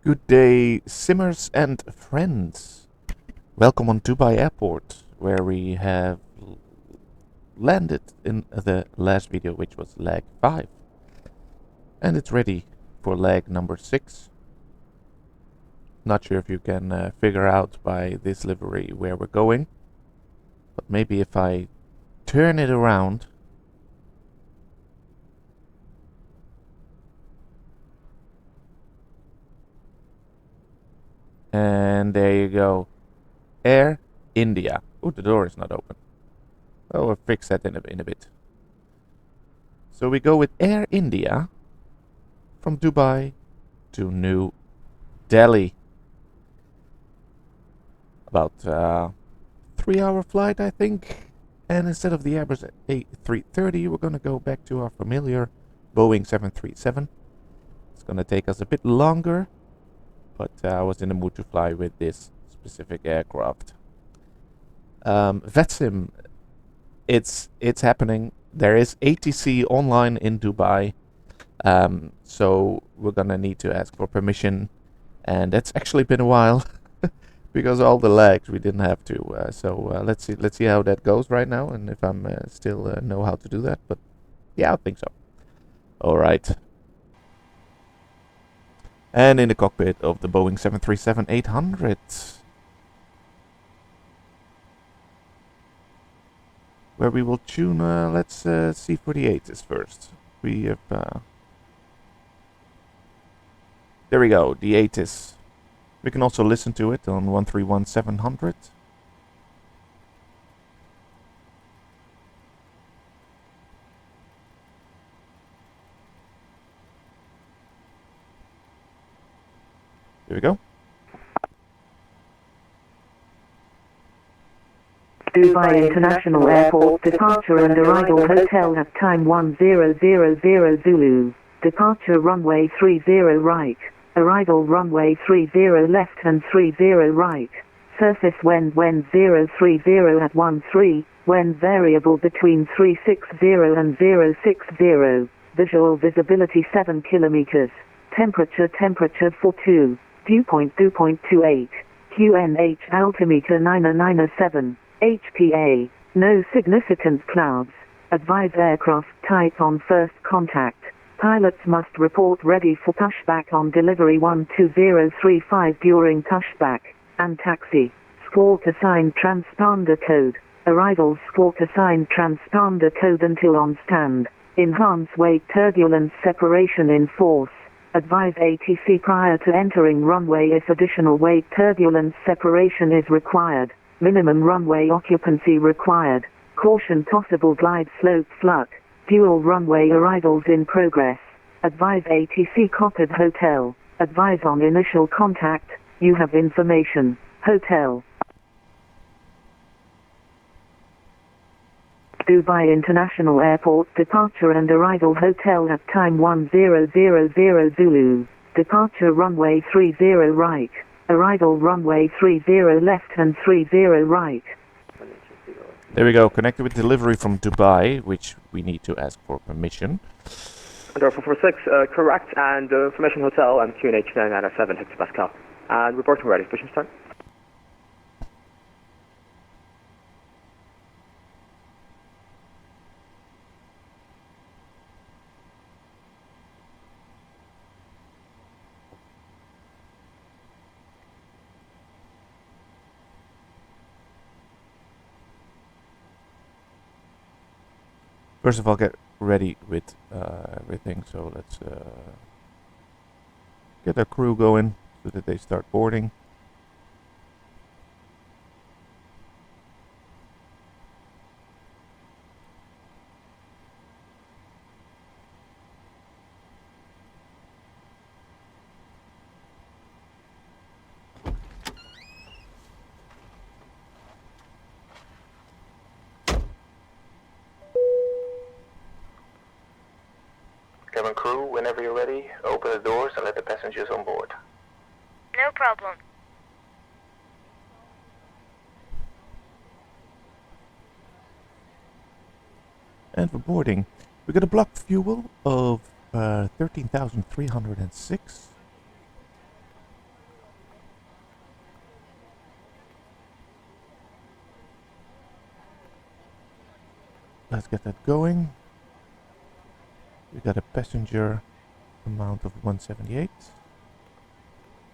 Good day, simmers and friends. Welcome on Dubai Airport, where we have landed in the last video, which was leg 5. And it's ready for leg number 6. Not sure if you can figure out by this livery where we're going, but maybe if I turn it around. And there you go. Air India. Oh, the door is not open. Oh, we'll fix that in a bit. So we go with Air India from Dubai to New Delhi. About 3-hour flight, I think. And instead of the Airbus A330, we're going to go back to our familiar Boeing 737. It's going to take us a bit longer, but I was in the mood to fly with this specific aircraft. VetSim, it's happening. There is ATC online in Dubai, so we're gonna need to ask for permission, and that's actually been a while because all the lags we didn't have to. So let's see how that goes right now, and if I'm still know how to do that. But yeah, I think so. All right. And in the cockpit of the Boeing 737-800, where we will tune, let's see for the ATIS first. We have, there we go, the ATIS. We can also listen to it on 131-700. Here we go. Dubai International Airport departure and arrival hotel at time 1000 Zulu. Departure runway 30 right. Arrival runway 30 left and 30 right. Surface wind 030 at 13. Wind variable between 360 and 060. Visual visibility 7 kilometers. Temperature 42. Dew point 2.28. QNH altimeter 997. HPA. No significant clouds. Advise aircraft type on first contact. Pilots must report ready for pushback on delivery 12035 during pushback and taxi. Squawk assigned transponder code. Arrival squawk assigned transponder code until on stand. Enhance wake turbulence separation in force. Advise ATC prior to entering runway if additional wake turbulence separation is required. Minimum runway occupancy required. Caution possible glide slope fluck. Dual runway arrivals in progress. Advise ATC copied hotel. Advise on initial contact. You have information. Hotel. Dubai International Airport departure and arrival hotel at time 1000 Zulu. Departure runway 30 right. Arrival runway 30 left and 30 right. There we go, connected with delivery from Dubai, which we need to ask for permission. Under 446, correct, and information hotel and QNH 997 hectopascal. And reporting ready, pushing start. First of all, get ready with everything, so let's get our crew going so that they start boarding. Cabin crew, whenever you're ready, open the doors and let the passengers on board. No problem. And for boarding, we got a block fuel of 13,306. let's get that going. We got a passenger amount of 178.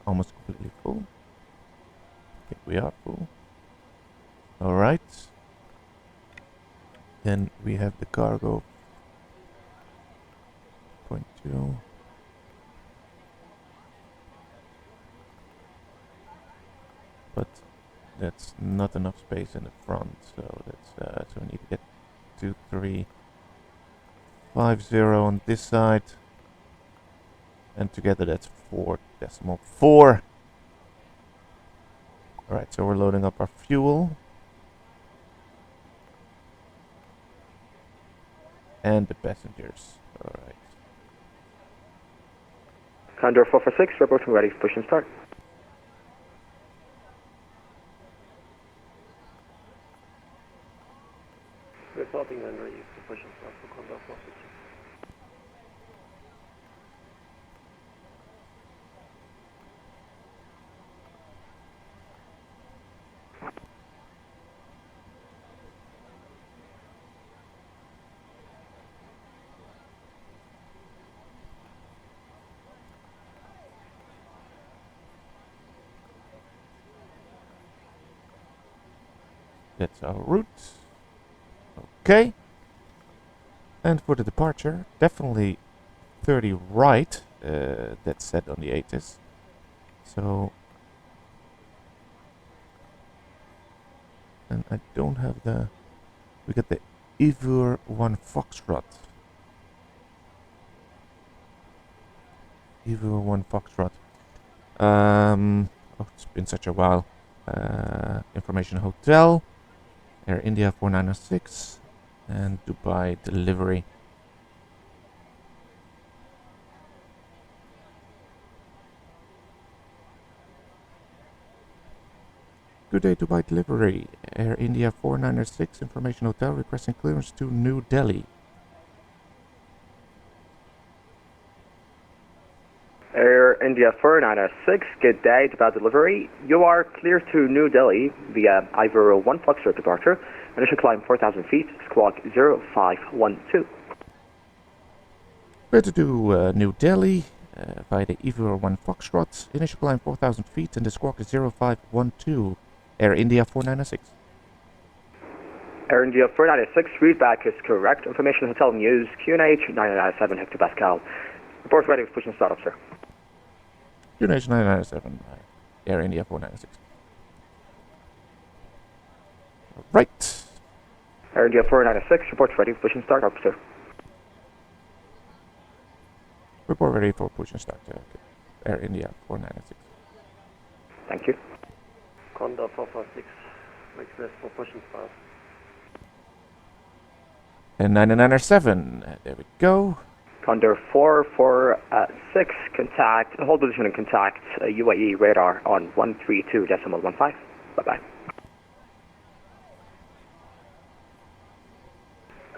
Almost completely full. I think we are full. Alright. Then we have the cargo. 0.2. But that's not enough space in the front, so that's so we need to get 2350 on this side, and together that's 4.4. Alright, so we're loading up our fuel and the passengers. Alright. Condor 446, reporting ready for push and start. Reporting and ready for push and start for Condor 446. That's our route. Okay. And for the departure, definitely 30 right. That's set on the ATIS. So, and I don't have the. We got the Ivor 1 Foxtrot. Ivor 1 Foxtrot. Oh, it's been such a while. Information Hotel. Air India 4906 and Dubai delivery. Good day, Dubai delivery. Air India 4906 Information Hotel requesting clearance to New Delhi. Air India 4906, good day, Dubai delivery. You are clear to New Delhi via Ivor 1 Foxtrot departure. Initial climb 4,000 feet, squawk 0512. Clear to do New Delhi via the Ivor 1 Foxtrot. Initial climb 4,000 feet and the squawk is 0512. Air India 4906. Air India 496, readback is correct. Information Hotel News, QNH 997 hectopascal. Report ready for push and start up, sir. QNH 997, Air India 496. Right. Air India 496, report ready for push and start up, sir. Report ready for push and start. Air India 496. Thank you. Condor 446, request for push and start. And 997, there we go. Condor 446, contact, hold position and contact UAE radar on 132.15. Bye-bye.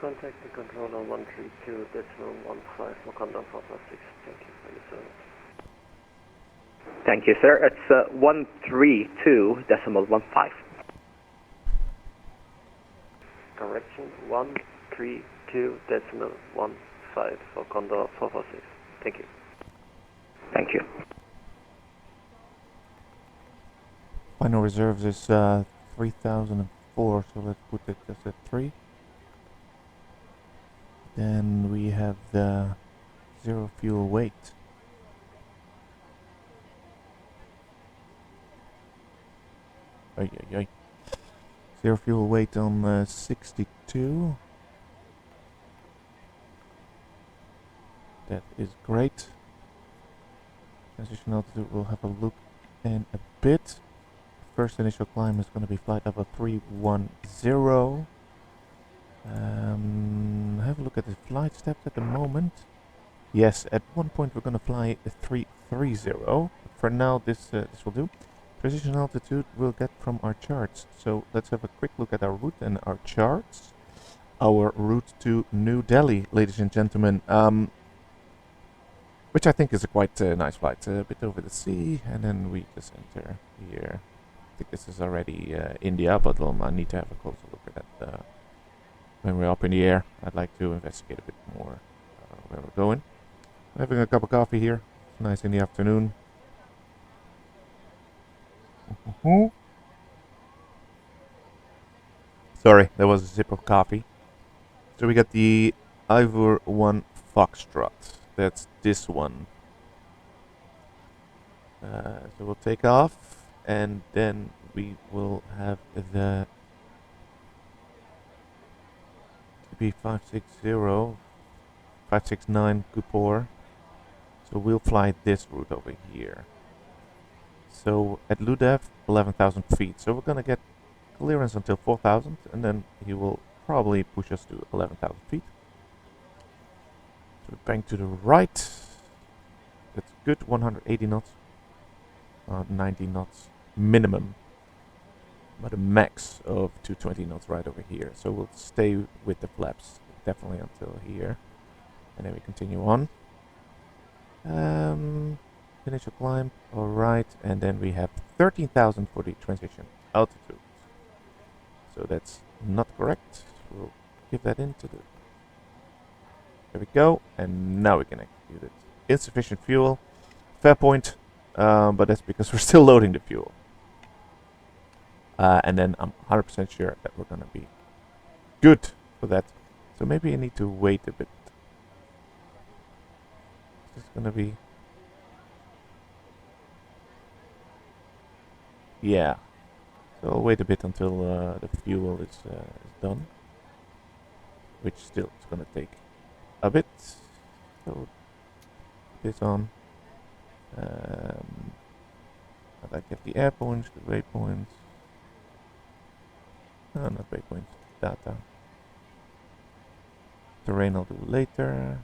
Contact the controller 132.15 for Condor 446. Thank you for your service. Thank you, sir. It's 132.15. Correction 132.15 for Condor 446. Thank you. Thank you. Final reserves is 3004, so let's put it as a 3. Then we have the zero fuel weight. Ay, ay, ay. Zero fuel weight on 62. That is great. Transition altitude, we'll have a look in a bit. First initial climb is going to be flight level 310. Have a look at the flight steps at the moment. Yes, at one point we're going to fly a 330. For now, this will do. Transition altitude we'll get from our charts. So let's have a quick look at our route and our charts. Our route to New Delhi, ladies and gentlemen. Which I think is a quite nice flight. A bit over the sea, and then we just enter here. I think this is already India, but I need to have a closer look at that. when we're up in the air, I'd like to investigate a bit more where we're going. I'm having a cup of coffee here. It's nice in the afternoon. Sorry, that was a sip of coffee. So we got the Ivor 1 Foxtrot. That's this one. So we'll take off, and then we will have the B560, 569 Kupor. So we'll fly this route over here. So at Ludev, 11,000 feet. So we're gonna get clearance until 4,000, and then he will probably push us to 11,000 feet. So bank to the right. That's good, 180 knots. 90 knots minimum. But a max of 220 knots right over here. So we'll stay with the flaps definitely until here. And then we continue on. Initial climb, alright. And then we have 13,000 for the transition altitude. So that's not correct. We'll give that into the... There we go. And now we can execute it. Insufficient fuel. Fair point. But that's because we're still loading the fuel. And then I'm 100% sure that we're gonna be good for that. So maybe I need to wait a bit. It's gonna be... Yeah. So I'll wait a bit until the fuel is done. Which still is gonna take a bit. So this on. I get the air points, the waypoints. No, not waypoints, data. Terrain I'll do later.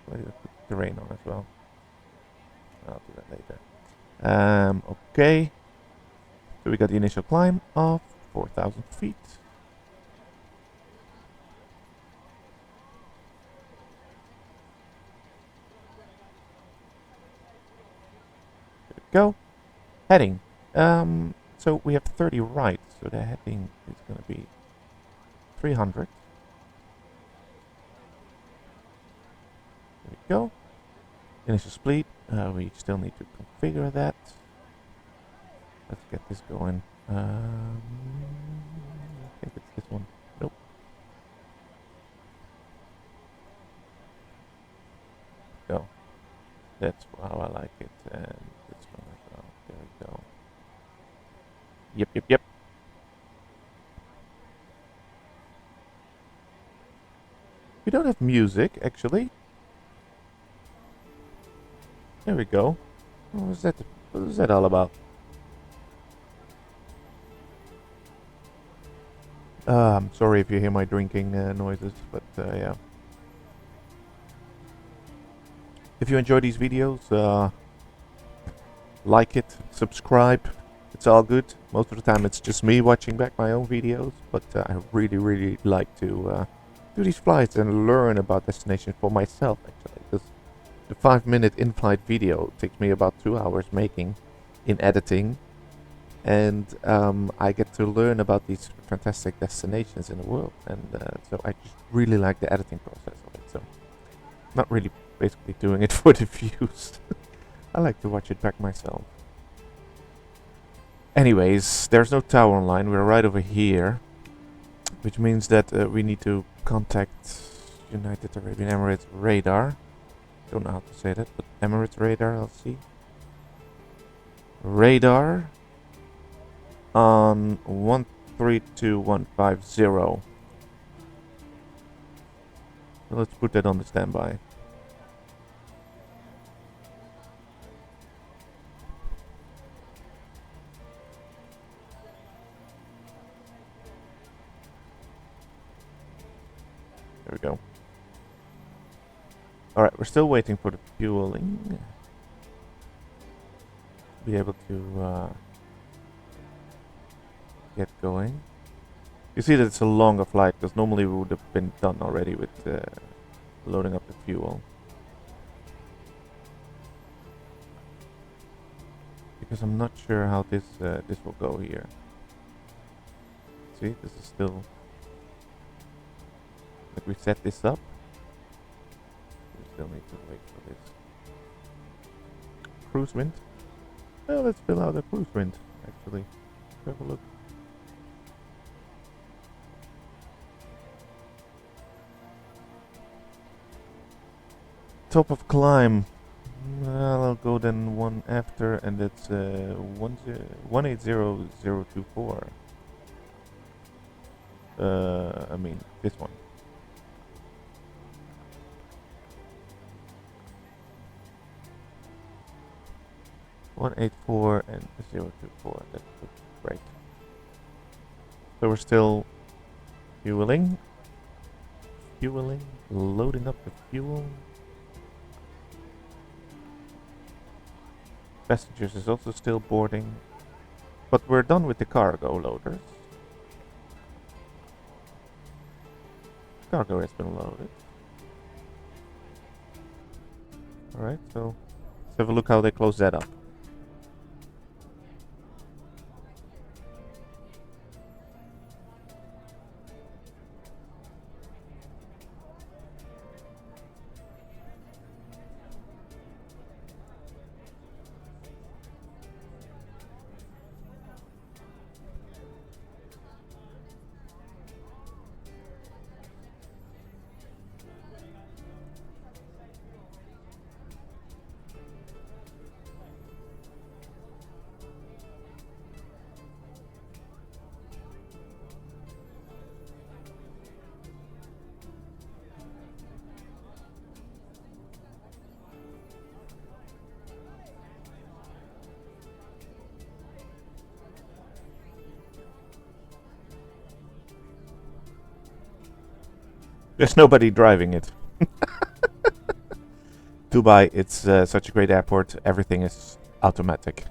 Why did I put terrain on as well? I'll do that later. Okay. So we got the initial climb of 4,000 feet. There we go. Heading. So we have 30 right, so the heading is going to be 300. There we go. Initial split. We still need to configure that. Let's get this going. I think it's this one. Nope. Go. That's how I like it. And this one as well. There we go. Yep. We don't have music, actually. There we go. What was that all about? I'm sorry if you hear my drinking noises, but yeah. If you enjoy these videos, like it, subscribe. It's all good. Most of the time it's just me watching back my own videos, but I really like to do these flights and learn about destinations for myself, actually. Because the 5-minute in-flight video takes me about 2 hours making in editing, and I get to learn about these fantastic destinations in the world, and so I just really like the editing process of it. So not really basically doing it for the views. I like to watch it back myself. Anyways, there's no tower online. We're right over here, which means that we need to contact United Arab Emirates radar. Don't know how to say that, but Emirates radar, I'll see. Radar on 132150. So let's put that on the standby. There we go. Alright, we're still waiting for the fueling. Be able to get going. You see that it's a longer flight, because normally we would have been done already with loading up the fuel. Because I'm not sure how this will go here. See, this is still But we set this up. We still need to wait for this. Cruise wind. Well, let's fill out a cruise wind, actually. Have a look. Top of climb. Well, I'll go then one after, and it's 180024. I mean, this one. One 184 and 024. That would be great. So we're still fueling, loading up the fuel. Passengers is also still boarding, but we're done with the cargo loaders. Cargo has been loaded. Alright, so let's have a look how they close that up. There's nobody driving it. Dubai, it's such a great airport. Everything is automatic.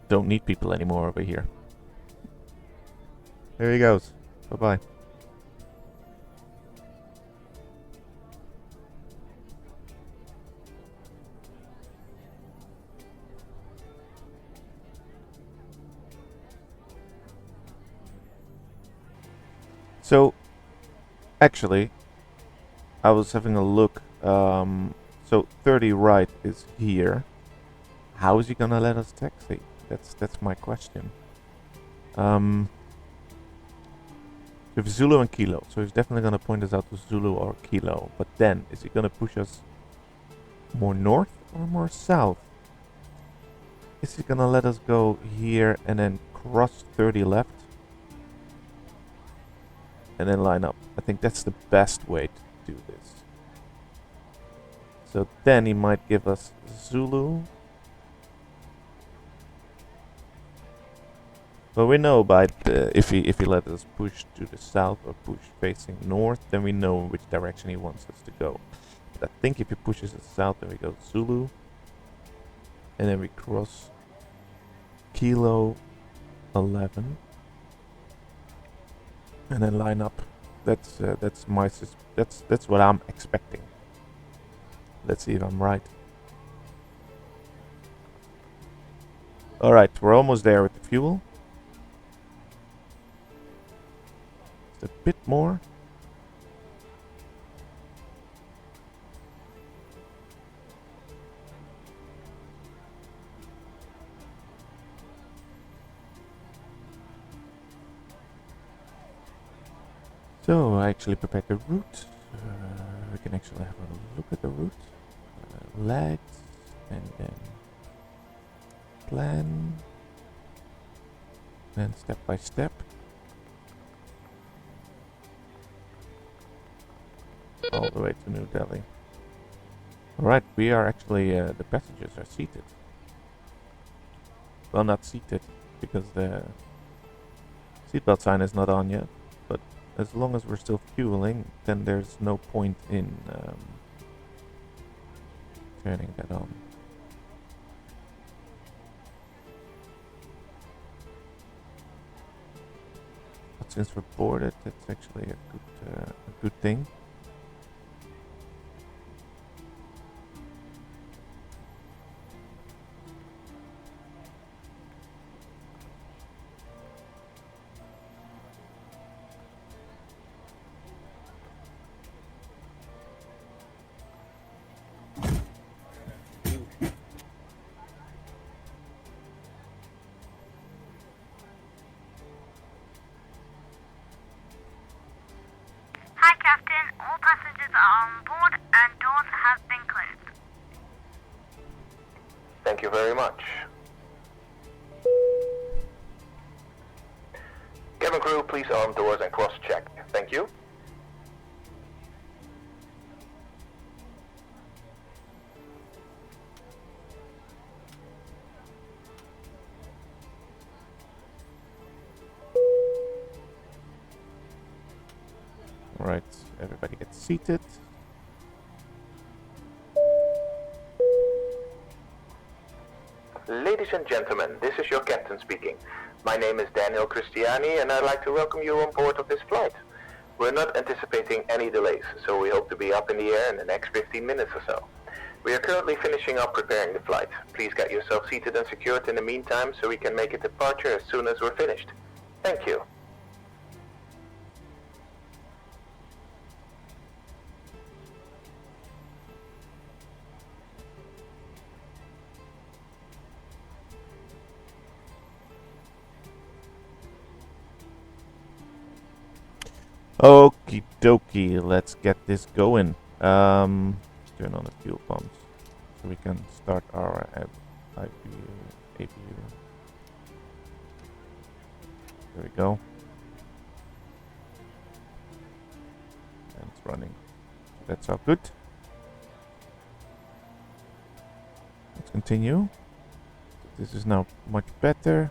Don't need people anymore over here. There he goes. Bye-bye. So, actually, I was having a look. So 30 right is here. How is he gonna let us taxi? That's my question. We have Zulu and Kilo, so he's definitely gonna point us out to Zulu or Kilo. But then, is he gonna push us more north or more south? Is he gonna let us go here and then cross 30 left? And then line up. I think that's the best way to do this. So then he might give us Zulu. Well, we know by if he let us push to the south or push facing north, then we know which direction he wants us to go. But I think if he pushes us south, then we go Zulu, and then we cross Kilo 11, and then line up. That's what I'm expecting. Let's see if I'm right. All right, we're almost there with the fuel. Just a bit more. So I actually prepared the route. We can actually have a look at the route. Lags and then plan. Then step by step. All the way to New Delhi. Alright, we are actually, the passengers are seated. Well, not seated, because the seatbelt sign is not on yet. But as long as we're still fueling, then there's no point in turning that on. But since we're boarded, that's actually a good thing. Thank you very much. Cabin crew, please arm doors and cross-check. Thank you. Alright, everybody gets seated. Ladies and gentlemen, this is your captain speaking. My name is Daniel Christiani and I'd like to welcome you on board of this flight. We're not anticipating any delays, so we hope to be up in the air in the next 15 minutes or so. We are currently finishing up preparing the flight. Please get yourself seated and secured in the meantime so we can make a departure as soon as we're finished. Thank you. Okie dokie, let's get this going. Turn on the fuel pumps so we can start our APU. There we go. And it's running. That's all good. Let's continue. This is now much better.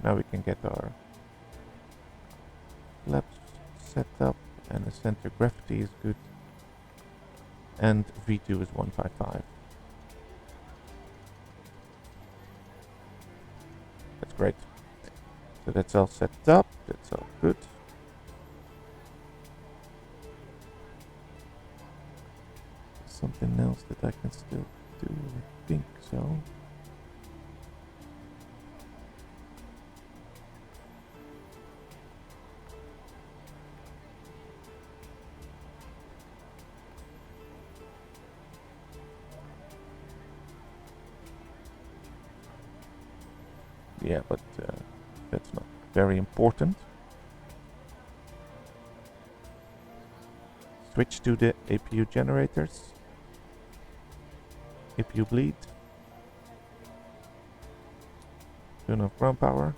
Now we can get our flaps set up, and the center gravity is good, and V2 is 155. That's great. So that's all set up, that's all good. Something else that I can still do, I think so. Yeah, but that's not very important. Switch to the APU generators. APU bleed. Turn off ground power.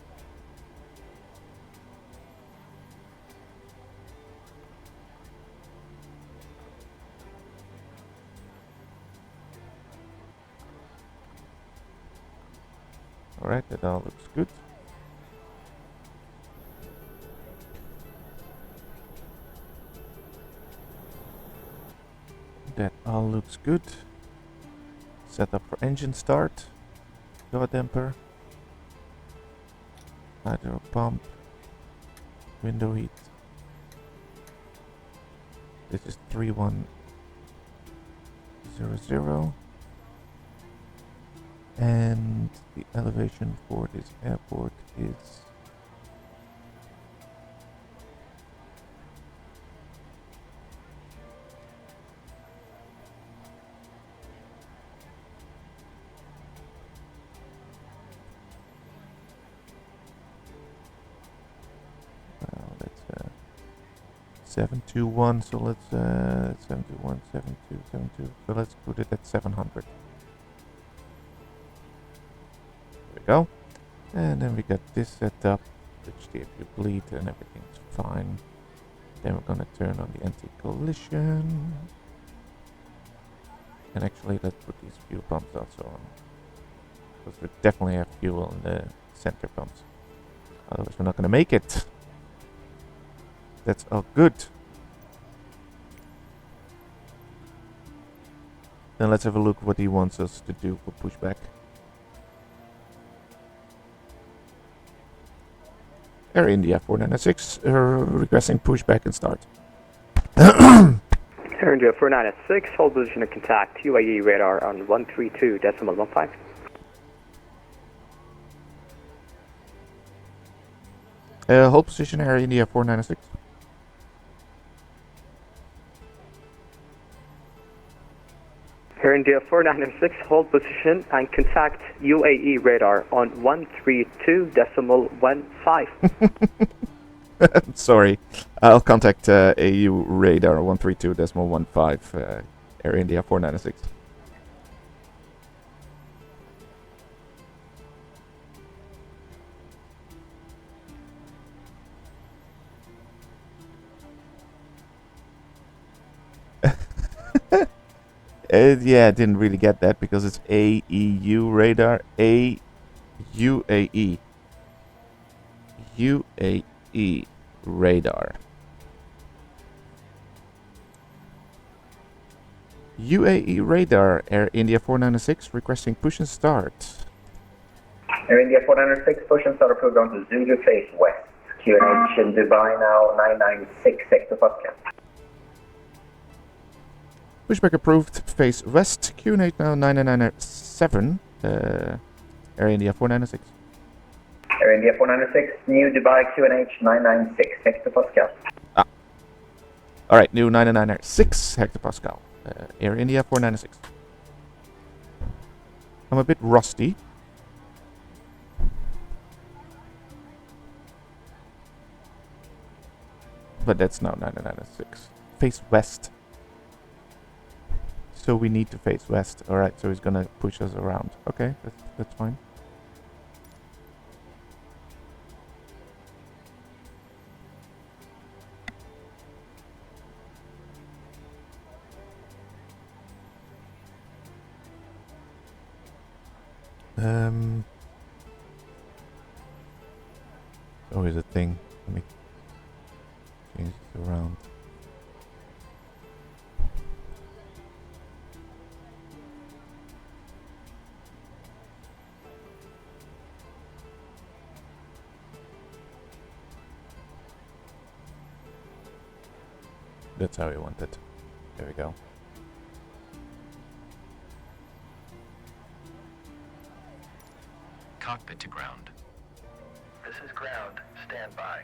Alright, that all looks good. That all looks good. Set up for engine start. Yaw damper. Hydro pump. Window heat. This is 3100. And the elevation for this airport is that's 721, so let's 721, 72, so let's put it at 700. Go, and then we got this set up, which the APU bleed and everything's fine. Then we're gonna turn on the anti-collision, and actually let's put these fuel pumps also on, because we definitely have fuel in the center pumps, otherwise we're not gonna make it. That's all good. Then let's have a look what he wants us to do for pushback. Air India 496 requesting pushback and start. Air India 496, hold position and contact UAE radar on 132.15. Hold position Air India 496. Air India 496, hold position and contact UAE radar on 132.15. Sorry, I'll contact AU radar 132.15, Air India 496. Yeah, I didn't really get that because it's AEU radar. UAE. UAE radar. UAE radar, Air India 496 requesting push and start. Air India 496, push and start approved on to Zulu face west. QNH in Dubai now 996 hectopascal. Pushback approved, face west, QNH now 997, Air India 496. Air India 496, new Dubai QNH 996 hectopascal. Alright, new 996 hectopascal, Air India 496. I'm a bit rusty. But that's now 996. Face west. So we need to face west. Alright, so he's gonna push us around. Okay, that's fine. Always a thing. Let me change it around. That's how we want it. There we go. Cockpit to ground. This is ground. Stand by.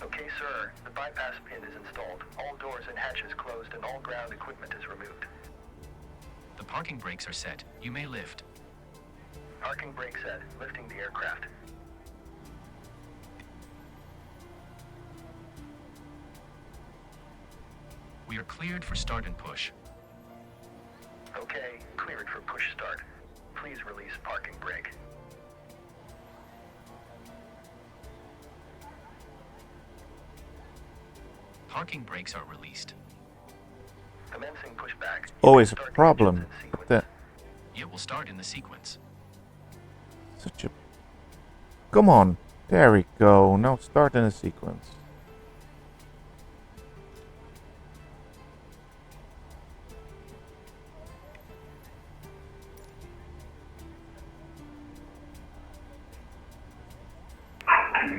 Okay, sir. The bypass pin is installed. All doors and hatches closed and all ground equipment is removed. The parking brakes are set. You may lift. Parking brake set. Lifting the aircraft. We are cleared for start and push. Okay, cleared for push start. Please release parking brake. Parking brakes are released. Commencing pushback. Always a problem. What the? It will start in the sequence. Such a... Come on. There we go. Now start in a sequence.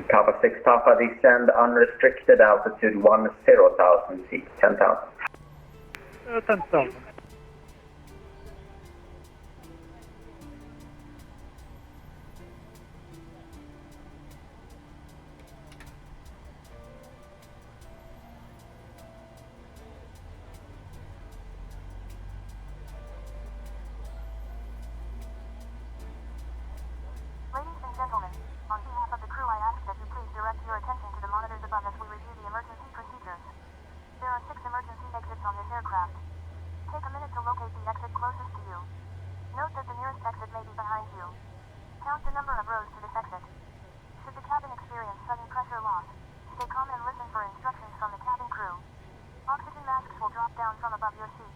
Papa 6 Papa, descend unrestricted altitude 10,000 feet, 10,000. 10,000. Ladies and gentlemen, on behalf of the crew I ask that you please direct your attention to the monitors above as we review the emergency procedures. There are 6 emergency exits on this aircraft. Take a minute to locate the exit closest to you. Note that the nearest exit may be behind you. Count the number of rows to this exit. Should the cabin experience sudden pressure loss, stay calm and listen for instructions from the cabin crew. Oxygen masks will drop down from above your seat.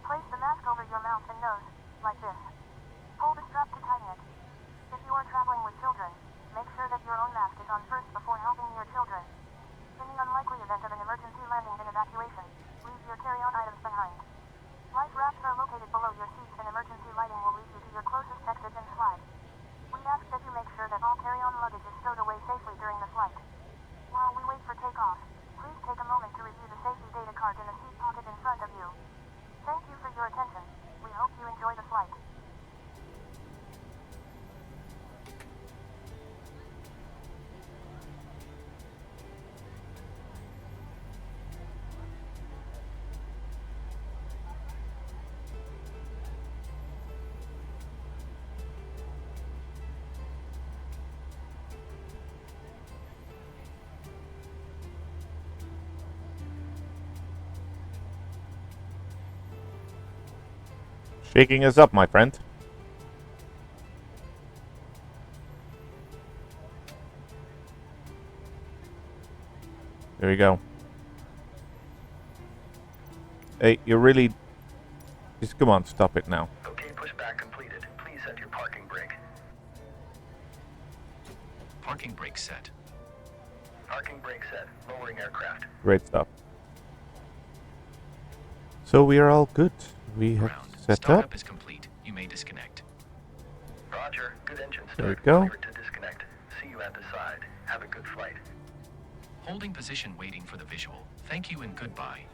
Place the mask over your mouth and nose, like this. Pull the strap to tighten it. If you are traveling with children, make sure that your own mask is on first before helping your children. In the unlikely event of an emergency landing and evacuation, leave your carry-on items behind. Life rafts are located below your seats and emergency lighting will lead you to your closest exit and slide. We ask that you make sure that all carry-on luggage is stowed away safely during the flight. While we wait for takeoff, please take a moment to review the safety data card in the seat pocket in front of you. Thank you for your attention. We hope you enjoy the flight. Shaking us up, my friend. There we go. Hey, you really... Just come on, stop it now. Okay, pushback completed. Please set your parking brake. Parking brake set. Parking brake set. Lowering aircraft. Great stuff. So we are all good. We have Ground. set Startup up. is complete. You may disconnect. Roger. Good engine start. There we go. Clear to disconnect. See you at the side. Have a good flight. Holding position waiting for the visual. Thank you and goodbye.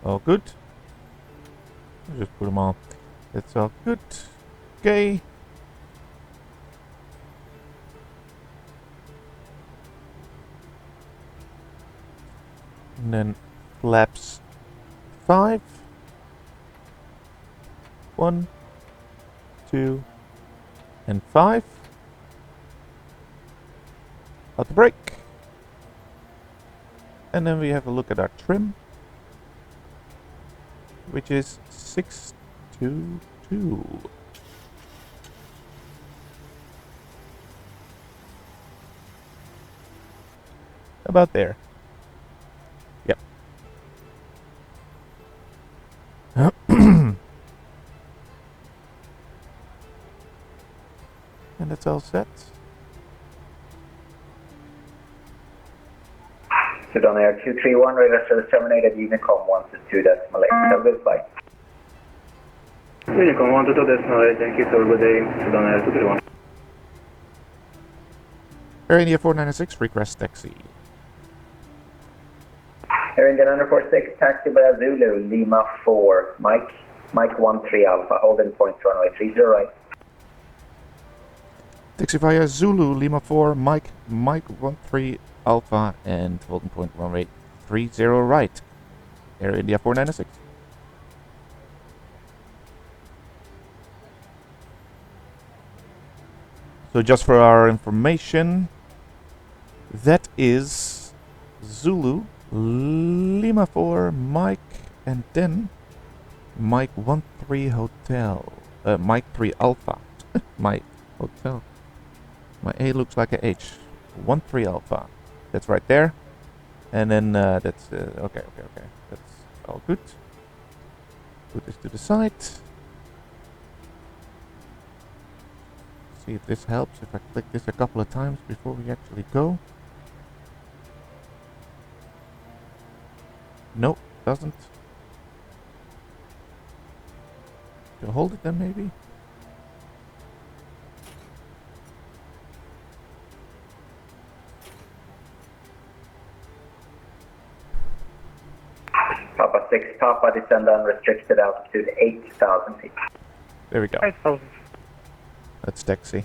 All good. Just put them all. That's all good. Okay. And then flaps 5. 1, 2, and 5. Out the brake. And then we have a look at our trim, which is 622. About there. Yep. And that's all set. Sudan Air 231, radar service terminated, Unicom 122.8. Have a good flight. Unicom 122.8, thank you, have a good day. Sudan Air 231. Air India 496, request taxi. Air India 946, taxi by Zulu, Lima 4, Mike 13 Alpha, holding point runway 30 right. Taxi via Zulu, Lima 4, Mike 13 Alpha, and holding point runway 30 right. Air India 496. So just for our information, that is Zulu, Lima 4, Mike, and then Mike 13 Hotel. Mike 3 Alpha. Mike Hotel. My A looks like a H. 13 Alpha. That's right there. And then that's... okay. That's all good. Put this to the side. See if this helps. If I click this a couple of times before we actually go. Nope, doesn't. You'll hold it then maybe? Papa 6, Papa, descend unrestricted altitude 8,000 feet. There we go. 8,000. That's taxi.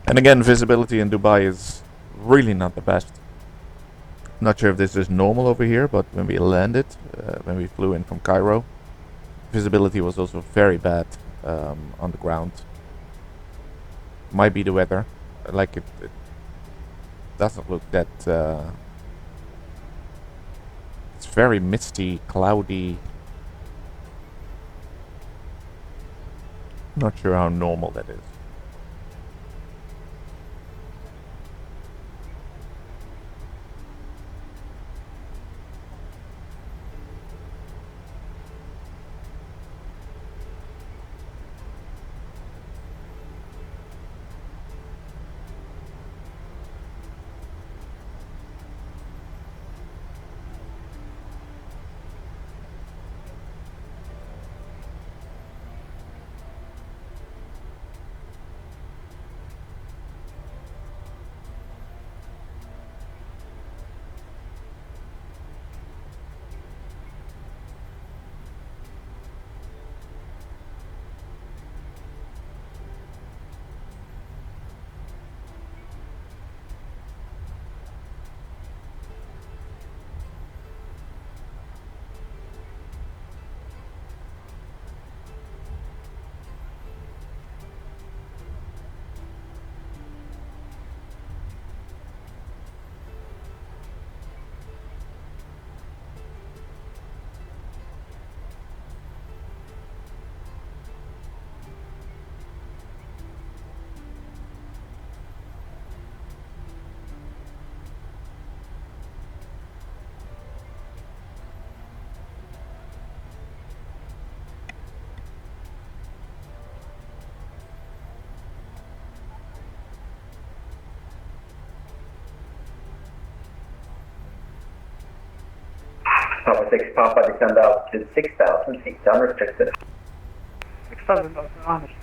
And again, visibility in Dubai is really not the best. Not sure if this is normal over here, but when we landed, when we flew in from Cairo, visibility was also very bad on the ground. Might be the weather. Like it doesn't look that... it's very misty, cloudy. Not sure how normal that is. Papa 6 Papa, descend altitude 6,000 feet, unrestricted. 6,000 unrestricted.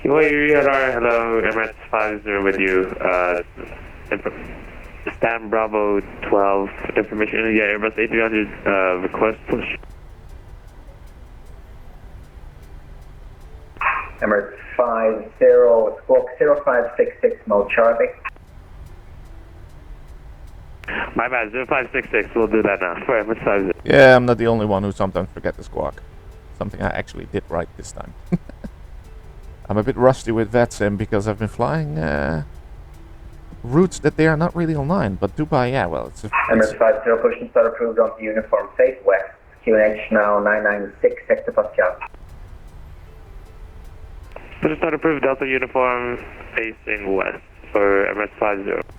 Radar, hello, Emirates 50 with you. Stan Bravo 12, information, yeah, Airbus A300, request push. Emirates 50, squawk 0566, mode Charlie. My bad, 0566, we'll do that now, for Emirates 50. Yeah, I'm not the only one who sometimes forget the squawk. Something I actually did right this time. I'm a bit rusty with VATSIM because I've been flying routes that they are not really online, but Dubai, yeah, well, it's... Emirates 50, push and start approved onto uniform, face west, QNH now 996, Hector Pascal. Push and start approved, Delta uniform, facing west, for Emirates 50.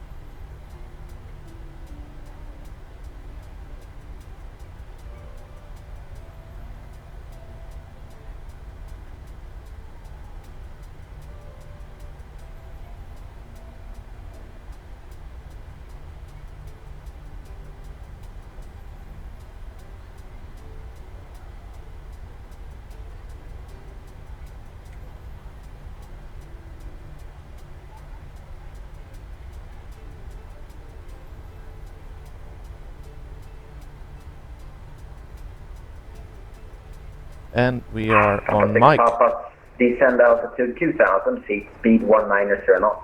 And we are on Papa mic. Papa, descend altitude 2,000 feet, speed 190 knots.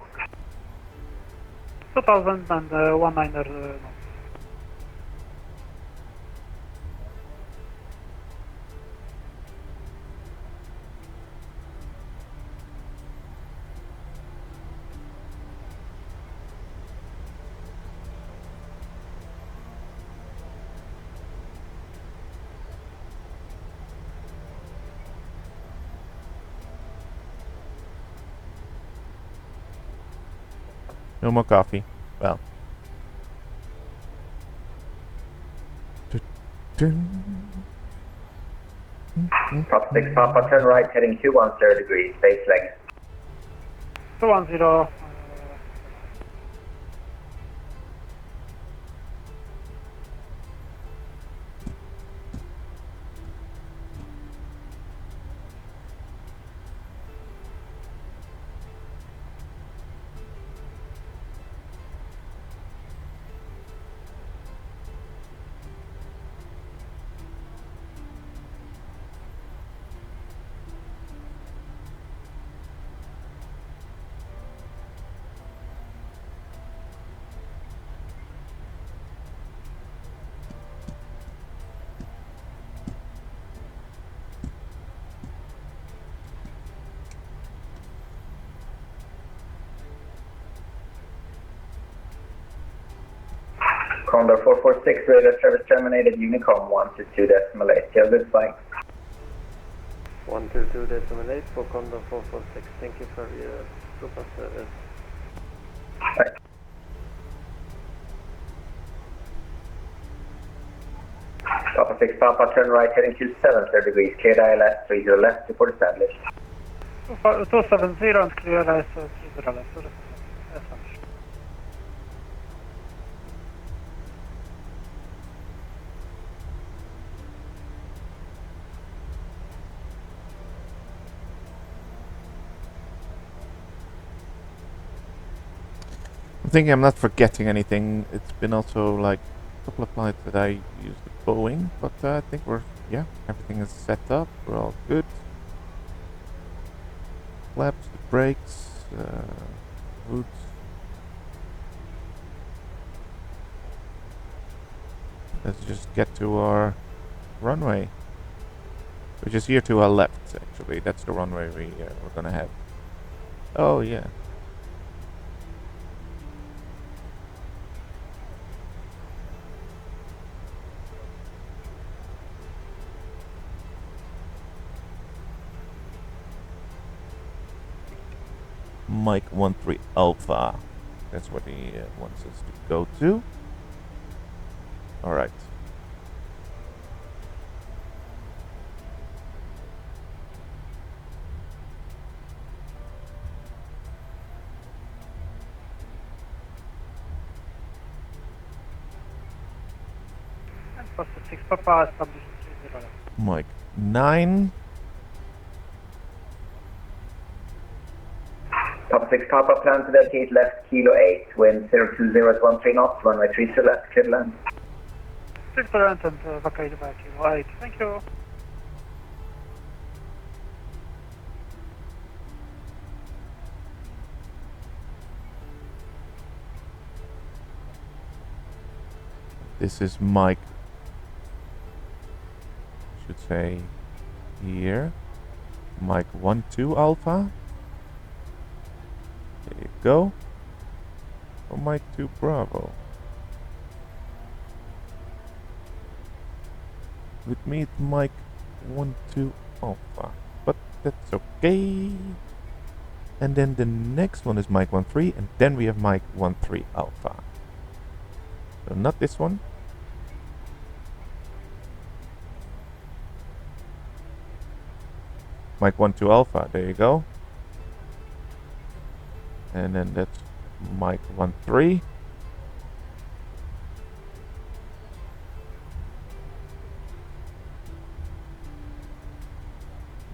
2,000 and 19 knots. No more coffee. Well. Papa 6 Papa, turn right, heading 210 degrees, base leg. 210. Condor 446, radar service terminated, Unicom 122.8. You have good flight. 122.8 for Condor 446. Thank you for your super service. Right. Papa 6 Papa, turn right, heading 270 degrees, clear ILS 30 left, report established. 270 and clear ILS 30 left. Established. I'm thinking I'm not forgetting anything. It's been also like a couple of flights that I used with Boeing, but I think yeah, everything is set up. We're all good. Flaps, the brakes, roots. Let's just get to our runway, which is here to our left. Actually, that's the runway we're gonna have. Oh yeah. Mike 13 Alpha. That's what he wants us to go to. Alright. Foster 6 Papa, establishing 30. Mike 9. Papa 6 Papa, plan to vacate left, Kilo 8, wind 020 at 13 knots, runway 30 left, clear to land. 6 current and vacate by Kilo 8. Thank you. This is Mike. Should say here. Mike 12 Alpha. There you go. Or Mike 2 Bravo. With me it's Mike 12 Alpha. But that's okay. And then the next one is Mike 13, and then we have Mike 13 Alpha. So not this one. Mike 12 Alpha, there you go. And then that's Mike 13.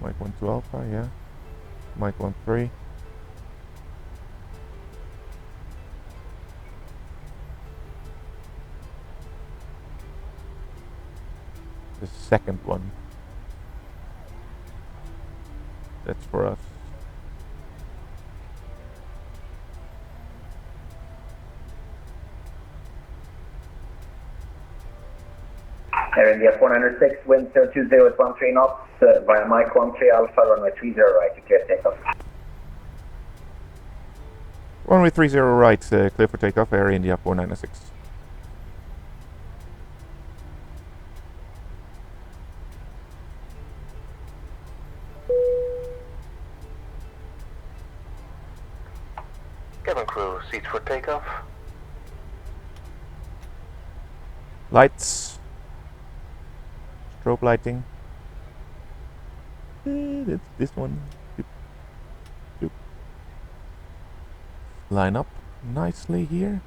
Mike 12 Alpha, yeah. Mike 13. The second one. That's for us. Air India 406, wind 020 at 13 knots, via Mike 13 Alpha, runway 30 right, to clear takeoff. Runway 30 right, clear for takeoff, Air India 496. Cabin crew, seats for takeoff. Lights. Strobe lighting. That's this one. Doop. Doop. Line up nicely here.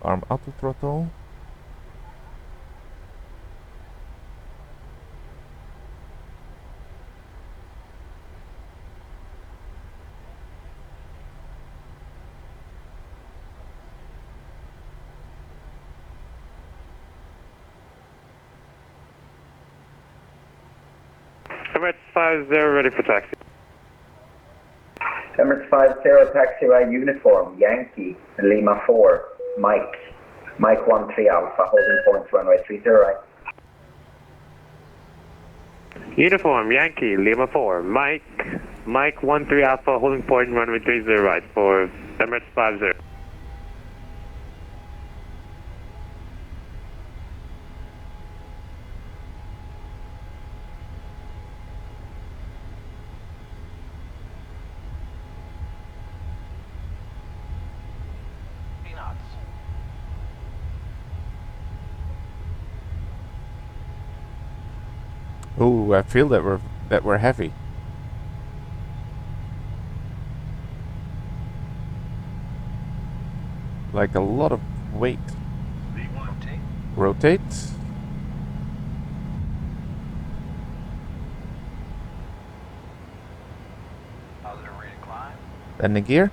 Arm auto throttle. Emirates 50 ready for taxi. Emirates 50 taxi right uniform, Yankee, Lima 4, Mike 13 Alpha, holding point runway 30 right. Uniform, Yankee, Lima 4, Mike 13 Alpha, holding point runway 30 right for Emirates 50. Oh, I feel that we're heavy. Like a lot of weight. Rotate. Landing gear.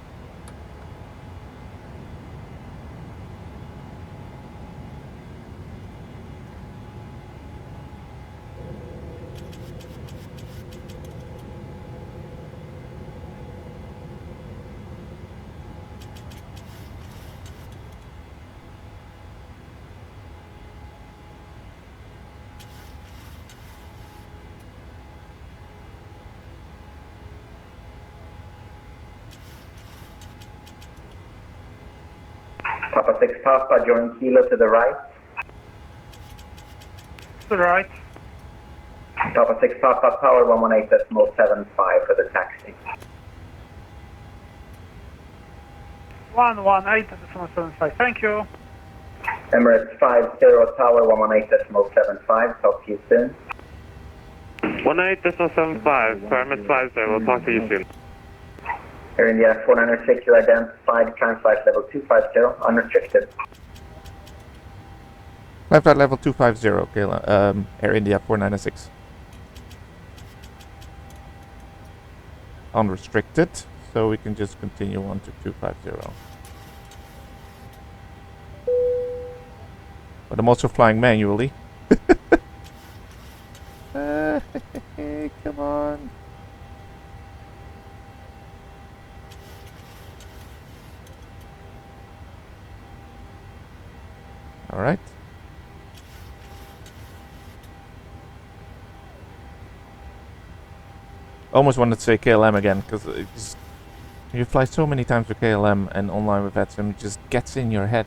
Papa 6 Papa, join Kilo to the right. To the right. Papa 6 Papa, power 118.75 for the taxi. 118.75. Thank you. Emirates 50 Tower 118.75. Talk to you soon. 18.75, Emirates 50, we'll talk to you soon. Air India 496, you identified, climb flight level 250, unrestricted. Climb flight level 250, Kayla, Air India 496. Unrestricted, so we can just continue on to 250. But I'm also flying manually. Come on. All right. Almost wanted to say KLM again, because you fly so many times with KLM and online with VETSIM, it just gets in your head.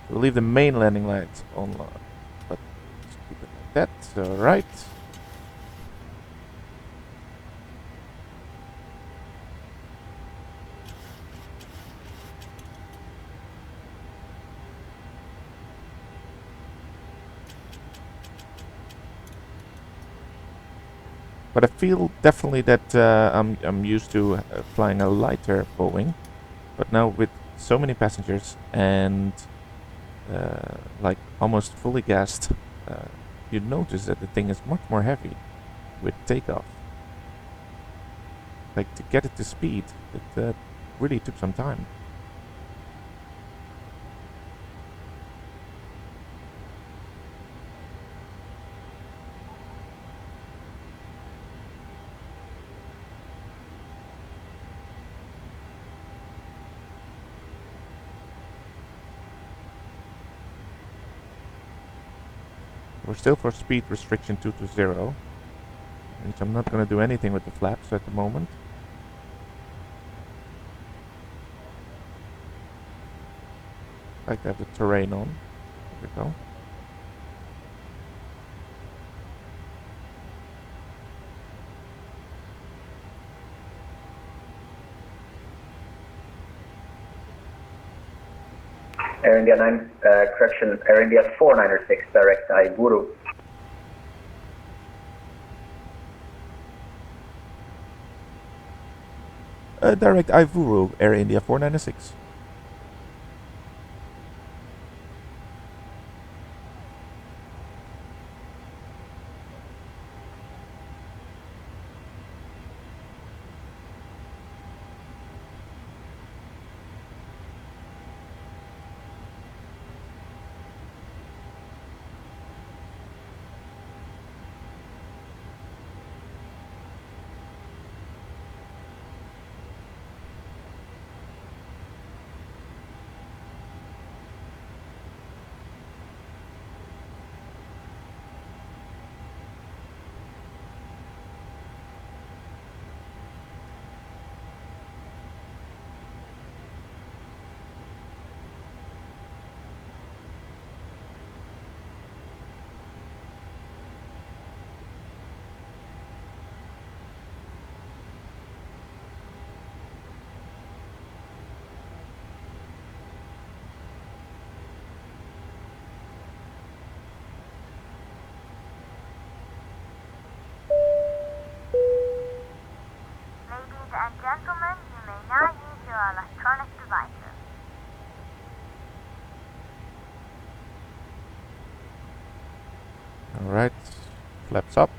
We'll leave the main landing lights on, but just keep it like that. All right. But I feel definitely that I'm used to flying a lighter Boeing, but now with so many passengers and like almost fully gassed, you notice that the thing is much more heavy with takeoff. Like to get it to speed, it really took some time. We're still for speed restriction 220, and I'm not going to do anything with the flaps at the moment. I like to have the terrain on. There we go. Air India 9, correction, Air India 496, direct Aiburu. Direct Ivuru, Air India 496. Ladies and gentlemen, you may now use your electronic devices. Alright, flaps up.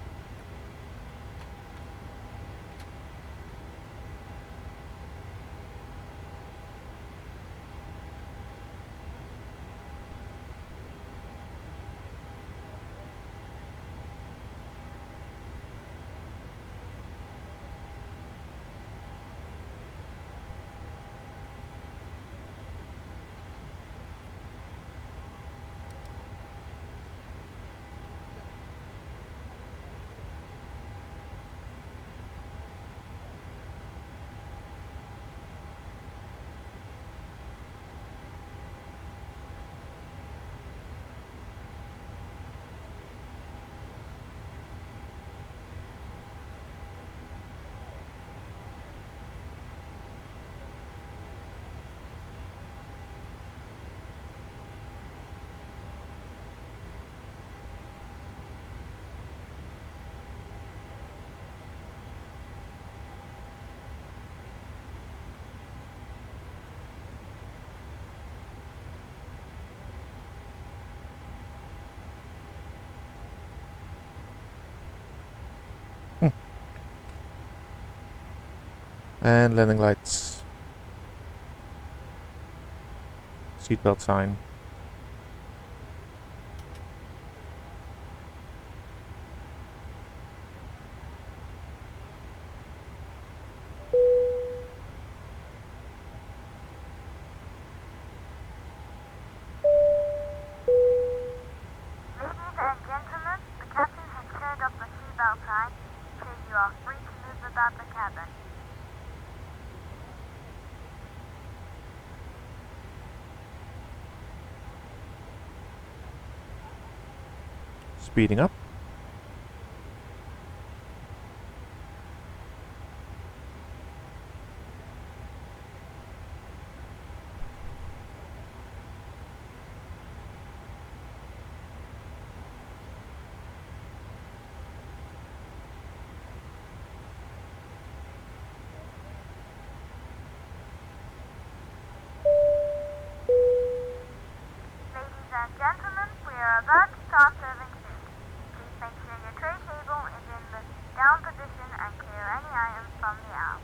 And landing lights. Seatbelt sign. Ladies and gentlemen, the captain has turned up the seatbelt sign, so you are free to move about the cabin. Speeding up. Ladies and gentlemen, we are about to start serving food. Please make sure your tray table is in the down position and clear any items from the aisle.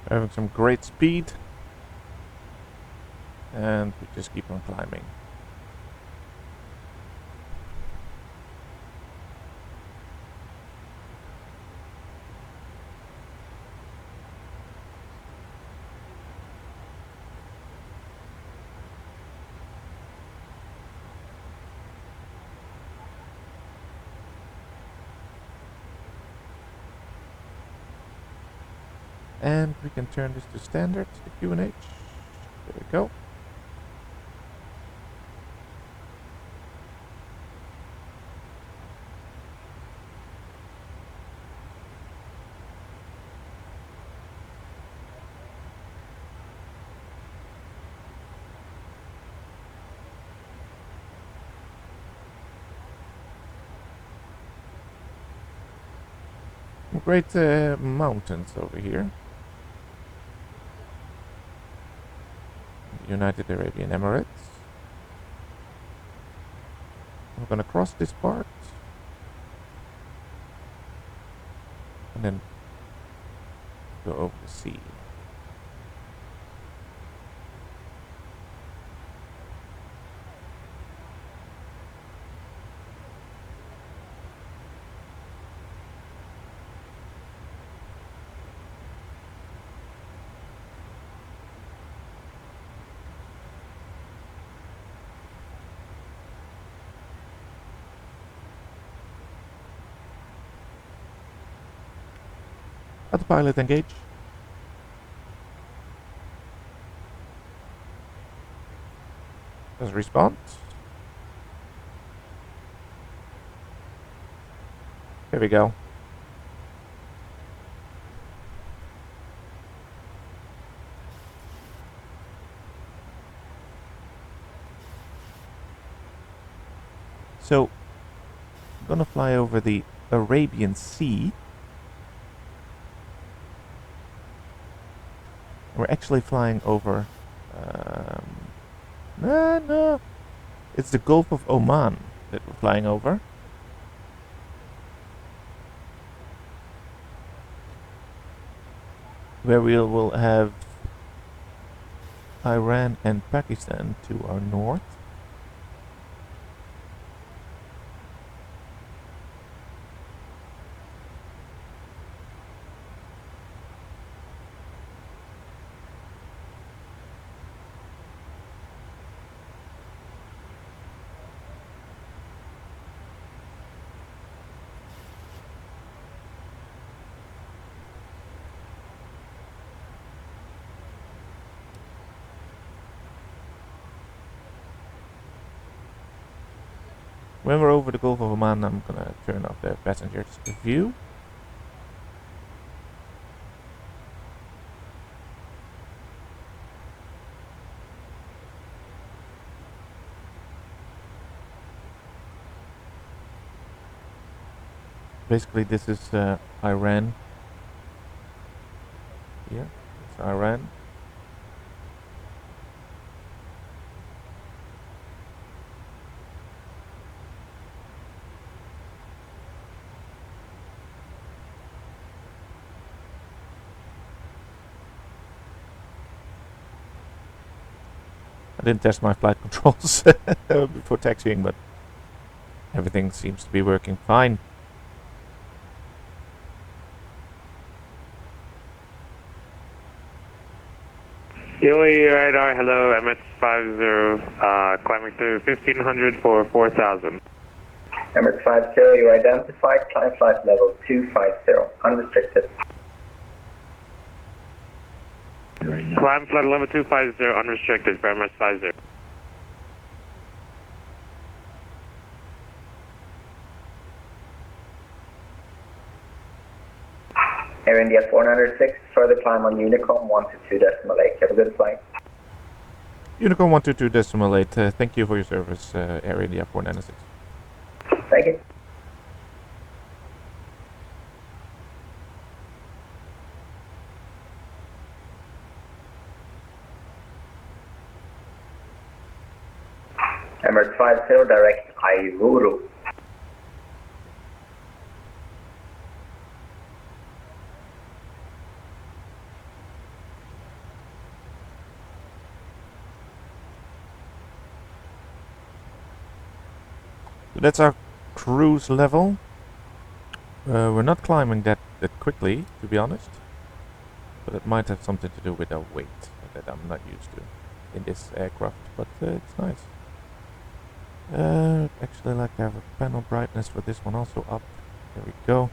Having some great speed. And we just keep on climbing. And we can turn this to standard, the QNH. There we go. Great mountains over here. United Arabian Emirates. We're gonna cross this part and then go over the sea. Autopilot engage. Does respond. Here we go. So, I'm gonna fly over the Arabian Sea. We're actually flying over... no. It's the Gulf of Oman that we're flying over. Where we will have Iran and Pakistan to our north. When we're over the Gulf of Oman, I'm gonna turn off the passenger's view. Basically, this is Iran. Here, it's Iran. I didn't test my flight controls before taxiing, but everything seems to be working fine. UAE radar, hello, MS50, climbing through 1500 for 4000. Emirates 50, you identified, climb flight level 250, unrestricted. Climb flight level 250, unrestricted, for MS50. Air India 406, further climb on Unicom 122.8. Have a good flight. Unicom 122.8, thank you for your service, Air India 496. Thank you. Emirates 50, direct Airuru. So that's our cruise level. We're not climbing that quickly, to be honest. But it might have something to do with our weight that I'm not used to in this aircraft, but it's nice. Actually, like to have a panel brightness for this one also up. There we go.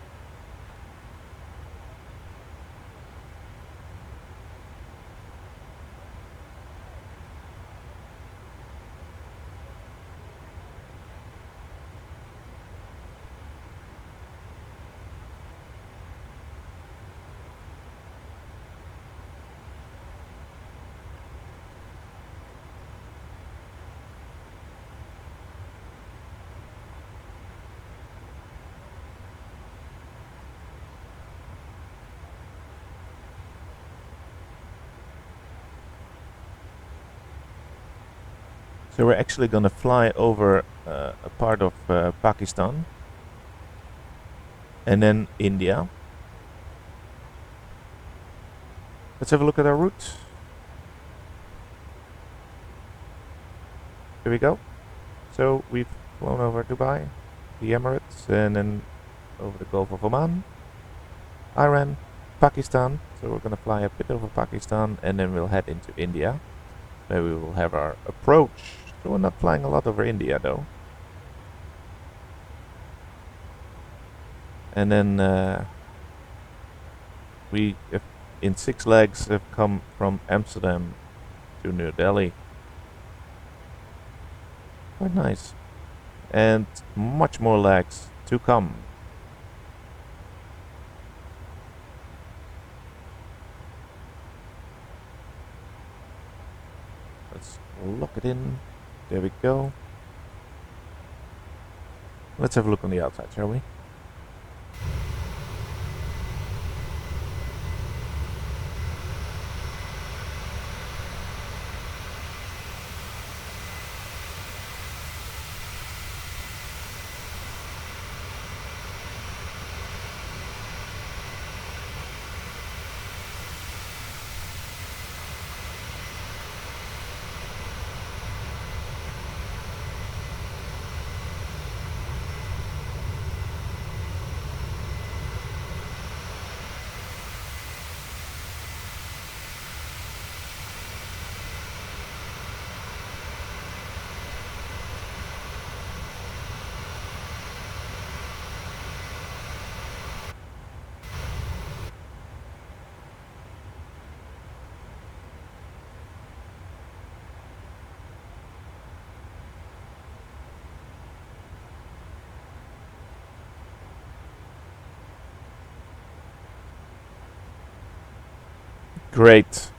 So we're actually gonna fly over a part of Pakistan and then India. Let's have a look at our route. Here we go. So we've flown over Dubai, the Emirates, and then over the Gulf of Oman, Iran, Pakistan. So we're gonna fly a bit over Pakistan and then we'll head into India, where we will have our approach. So we're not flying a lot over India though. And then we, in 6 legs, have come from Amsterdam to New Delhi. Quite nice. And much more legs to come. Let's lock it in. There we go. Let's have a look on the outside, shall we? Great.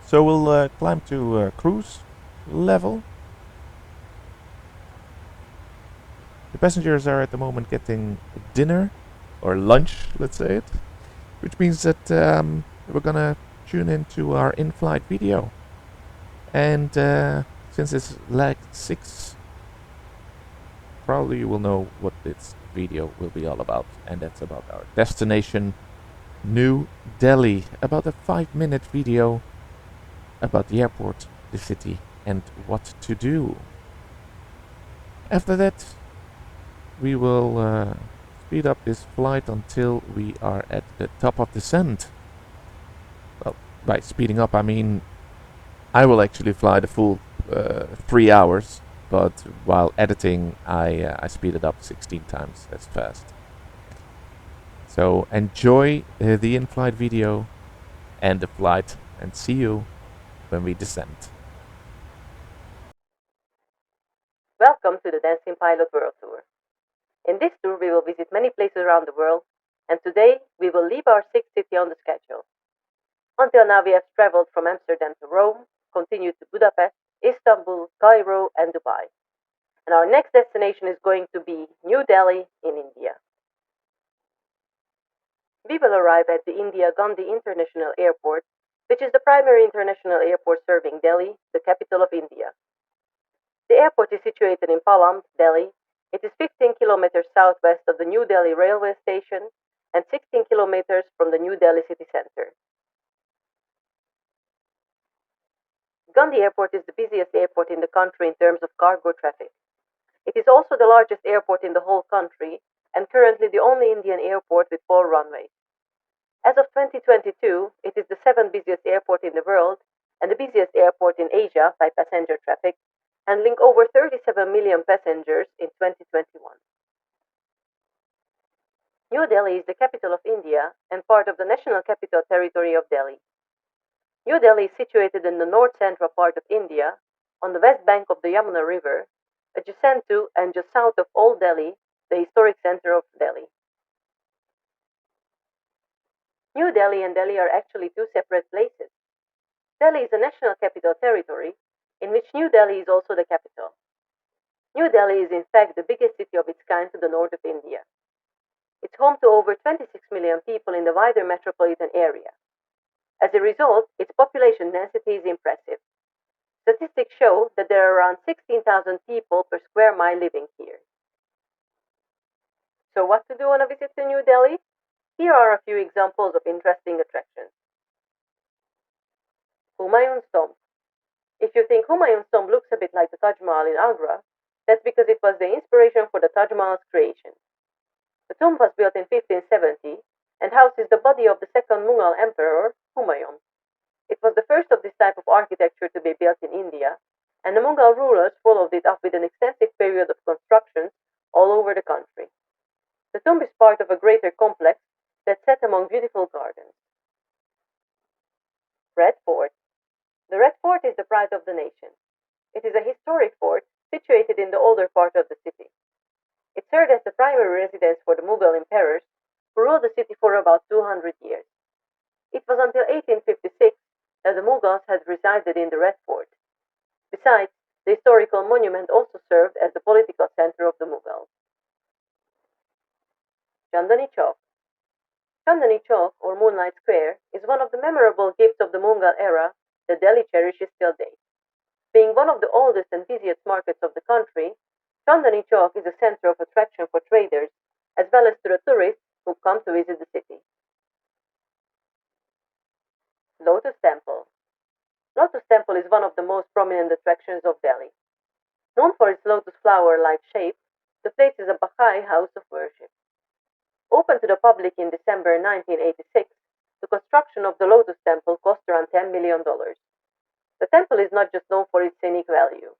So we'll climb to cruise level. The passengers are at the moment getting dinner, or lunch, let's say it, which means that we're gonna tune into our in-flight video. And since it's leg 6, probably you will know what this video will be all about, and that's about our destination, New Delhi. About a 5-minute video about the airport, the city, and what to do. After that, we will speed up this flight until we are at the top of descent. Well, by speeding up I mean I will actually fly the full 3 hours, but while editing I speed it up 16 times as fast. So enjoy the in-flight video and the flight, and see you when we descend. Welcome to the Dancing Pilot World Tour. In this tour we will visit many places around the world, and today we will leave our 6th city on the schedule. Until now we have traveled from Amsterdam to Rome, continued to Budapest, Istanbul, Cairo and Dubai. And our next destination is going to be New Delhi in India. We will arrive at the Indira Gandhi International Airport, which is the primary international airport serving Delhi, the capital of India. The airport is situated in Palam, Delhi. It is 15 kilometers southwest of the New Delhi railway station and 16 kilometers from the New Delhi city center. Gandhi Airport is the busiest airport in the country in terms of cargo traffic. It is also the largest airport in the whole country and currently the only Indian airport with 4 runways. As of 2022, it is the 7th busiest airport in the world and the busiest airport in Asia by passenger traffic, handling over 37 million passengers in 2021. New Delhi is the capital of India and part of the National Capital Territory of Delhi. New Delhi is situated in the north-central part of India, on the west bank of the Yamuna River, adjacent to and just south of Old Delhi, the historic center of Delhi. New Delhi and Delhi are actually 2 separate places. Delhi is a National Capital Territory, in which New Delhi is also the capital. New Delhi is in fact the biggest city of its kind to the north of India. It's home to over 26 million people in the wider metropolitan area. As a result, its population density is impressive. Statistics show that there are around 16,000 people per square mile living here. So what to do on a visit to New Delhi? Here are a few examples of interesting attractions. Humayun's Tomb. If you think Humayun's Tomb looks a bit like the Taj Mahal in Agra, that's because it was the inspiration for the Taj Mahal's creation. The tomb was built in 1570 and houses the body of the second Mughal emperor, Humayun. It was the first of this type of architecture to be built in India, and the Mughal rulers followed it up with an extensive period of constructions all over the country. The tomb is part of a greater complex that's set among beautiful gardens. Red Fort. The Red Fort is the pride of the nation. It is a historic fort situated in the older part of the city. It served as the primary residence for the Mughal emperors, who ruled the city for about 200 years. It was until 1856 that the Mughals had resided in the Red Fort. Besides, the historical monument also served as the political center of the Mughals. Chandani Chowk. Chandani Chowk, or Moonlight Square, is one of the memorable gifts of the Mughal era that Delhi cherishes till date. Being one of the oldest and busiest markets of the country, Chandani Chowk is a center of attraction for traders, as well as to the tourists who come to visit the city. Lotus Temple. Lotus Temple is one of the most prominent attractions of Delhi. Known for its lotus flower-like shape, the place is a Baha'i house of worship. Opened to the public in December 1986, the construction of the Lotus Temple cost around $10 million. The temple is not just known for its scenic value.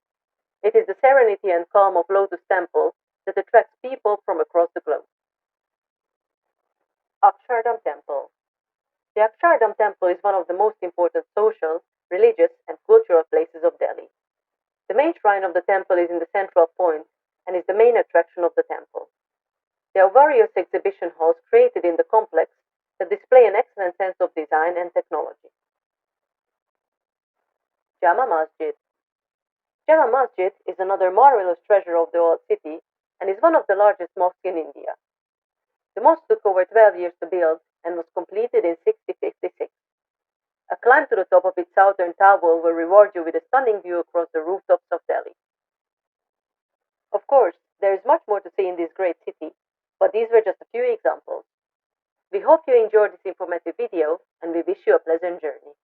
It is the serenity and calm of Lotus Temple that attracts people from across the globe. Akshardham Temple. The Akshardham Temple is one of the most important social, religious, and cultural places of Delhi. The main shrine of the temple is in the central point and is the main attraction of the temple. There are various exhibition halls created in the complex that display an excellent sense of design and technology. Masjid is another marvelous treasure of the old city and is one of the largest mosques in India. The mosque took over 12 years to build and was completed in 1656. A climb to the top of its southern tower will reward you with a stunning view across the rooftops of Delhi. Of course, there is much more to see in this great city, but these were just a few examples. We hope you enjoyed this informative video and we wish you a pleasant journey.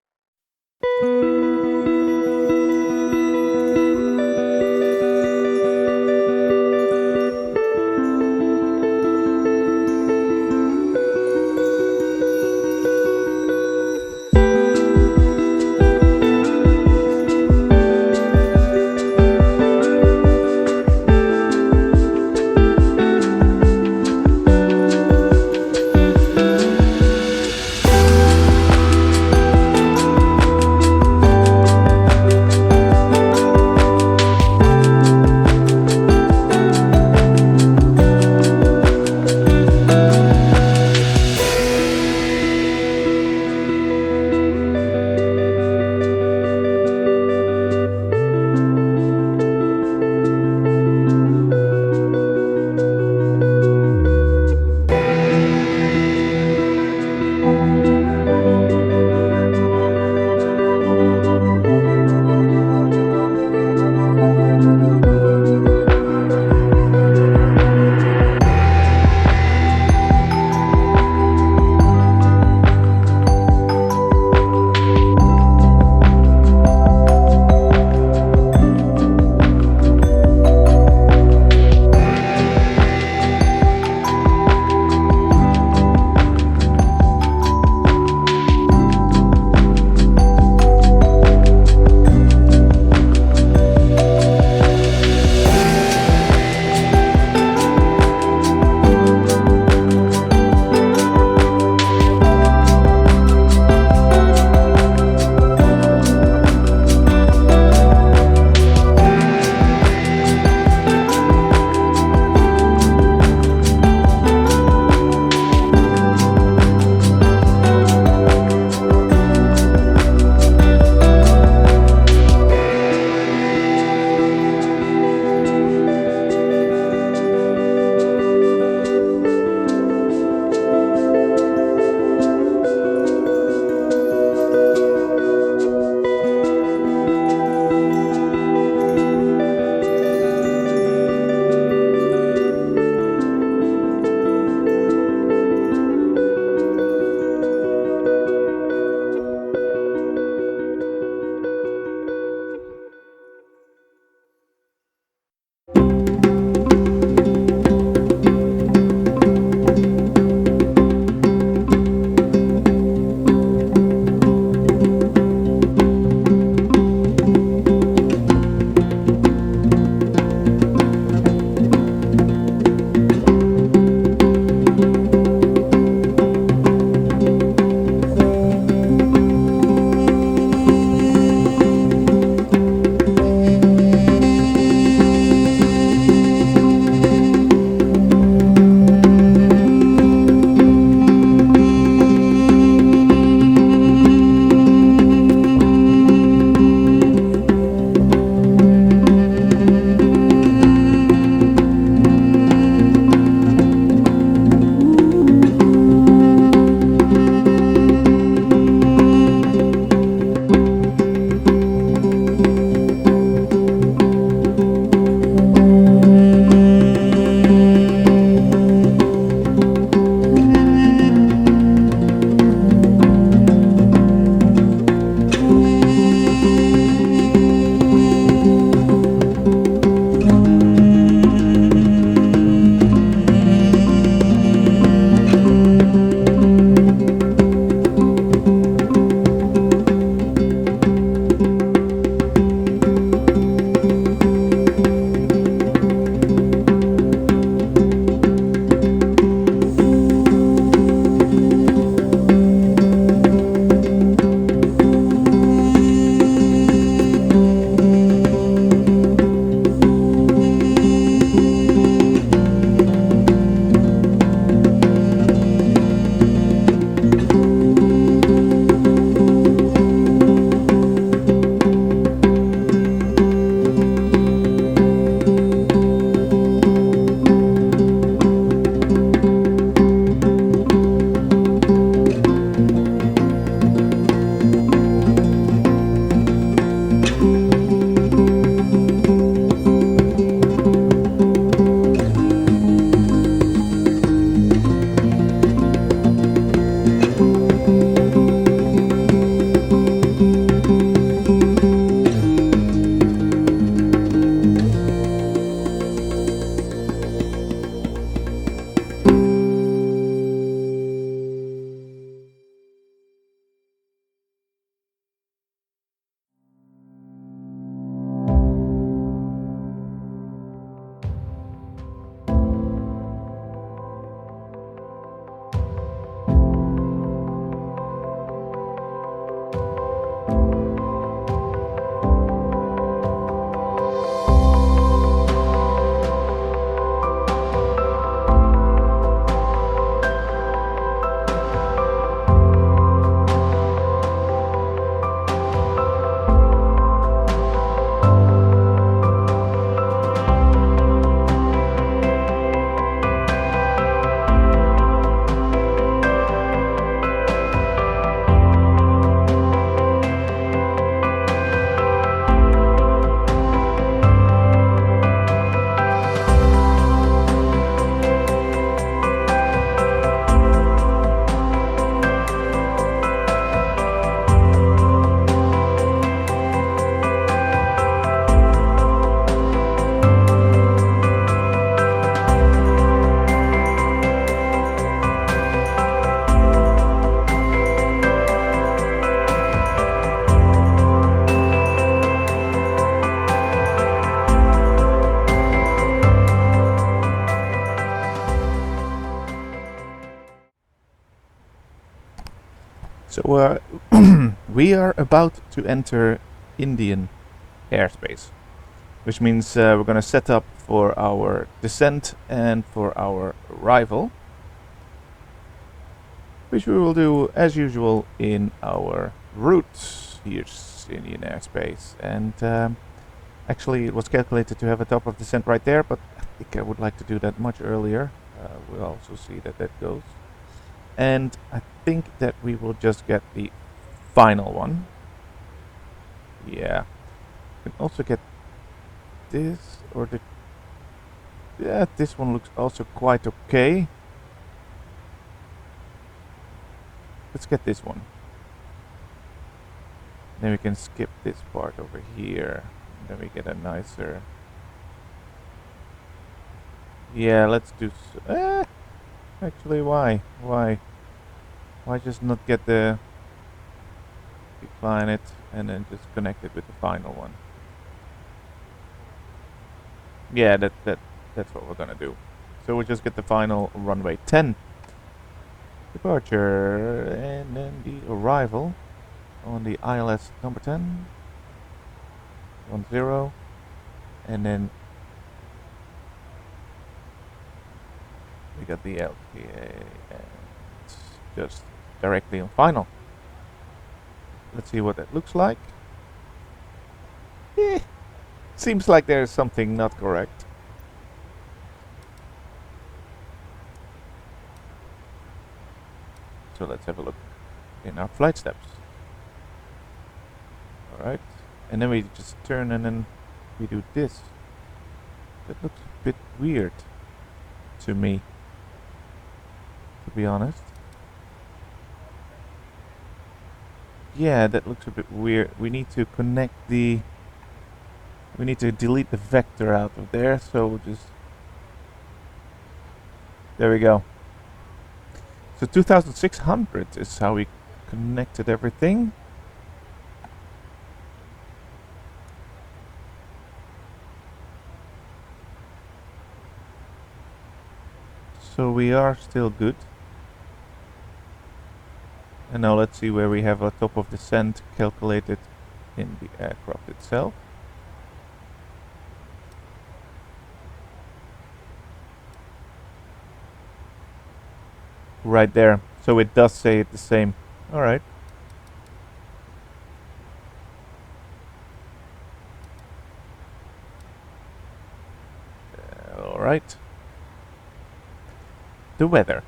So we are about to enter Indian airspace, which means we're going to set up for our descent and for our arrival, which we will do as usual in our route. Here's Indian airspace, and actually it was calculated to have a top of descent right there, but I think I would like to do that much earlier. We'll also see that that goes. And I think that we will just get the final one. Yeah. We can also get this, or the... Yeah, this one looks also quite okay. Let's get this one. Then we can skip this part over here. And then we get a nicer... Yeah, let's do... Actually, why? Why just not get the... Decline it and then just connect it with the final one. Yeah, that's what we're gonna do. So we'll just get the final runway 10 departure, and then the arrival on the ILS number 10 10, and then we got the LPA and just directly on final. Let's see what that looks like. Seems like there's something not correct. So let's have a look in our flight steps. Alright. And then we just turn and then we do this. That looks a bit weird to me, to be honest. Yeah, that looks a bit weird. We need to connect the... We need to delete the vector out of there, so we'll just... There we go. So 2600 is how we connected everything. So we are still good. And now let's see where we have a top of descent calculated in the aircraft itself. Right there. So it does say it the same. Alright. Alright. The weather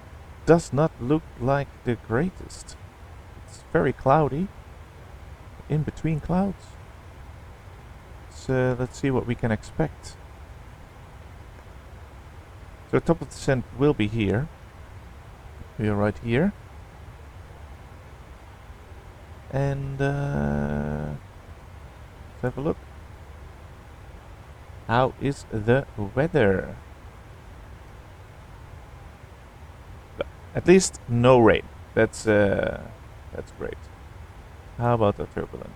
does not look like the greatest. It's very cloudy. In between clouds. So let's see what we can expect. So top of descent will be here. We are right here. And let's have a look. How is the weather? At least no rain. That's great. How about the turbulence?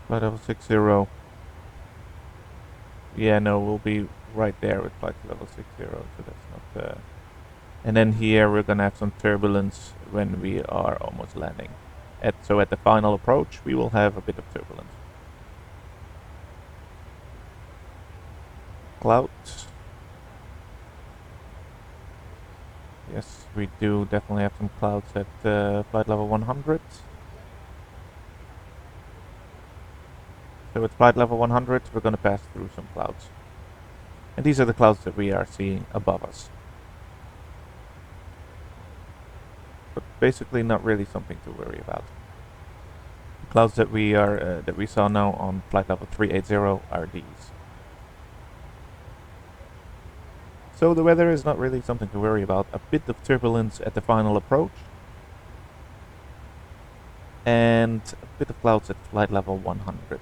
Flight level 60. Yeah, no, we'll be right there with flight level 60, so that's not... And then here we're gonna have some turbulence when we are almost landing. So at the final approach, we will have a bit of turbulence. Clouds. Yes, we do definitely have some clouds at flight level 100. So at flight level 100, we're going to pass through some clouds. And these are the clouds that we are seeing above us. But basically not really something to worry about. The clouds that we saw now on flight level 380 are these. So the weather is not really something to worry about. A bit of turbulence at the final approach. And a bit of clouds at flight level 100.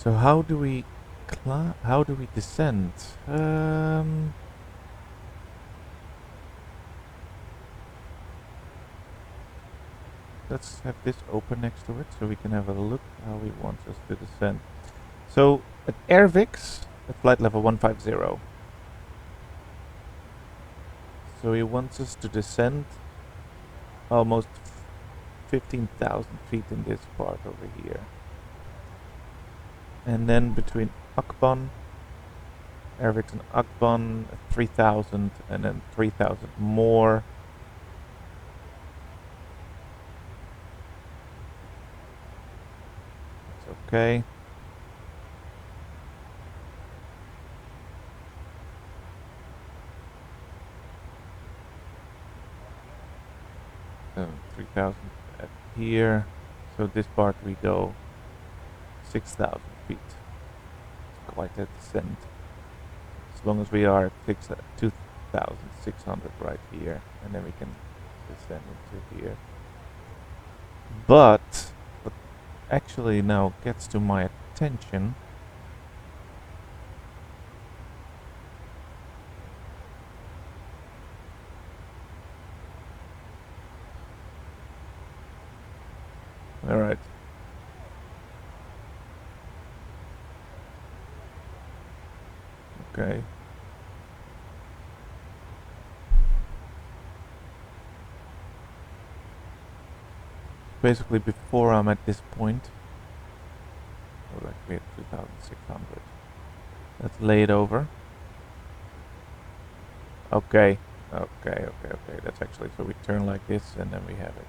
So how do we descend? Let's have this open next to it so we can have a look how he wants us to descend. So at Airvix, at flight level 150. So he wants us to descend almost 15,000 feet in this part over here. And then between Akban, Airvix and Akban, 3,000 and then 3,000 more. That's okay. 3,000 at here. So this part we go 6,000 feet. It's quite a descent. As long as we are at 2,600 right here, and then we can descend into here. But what actually now gets to my attention all right. Okay. Basically, before I'm at this point, or like we had 2,600. Let's lay it over. Okay. Okay. That's actually, so we turn like this and then we have it.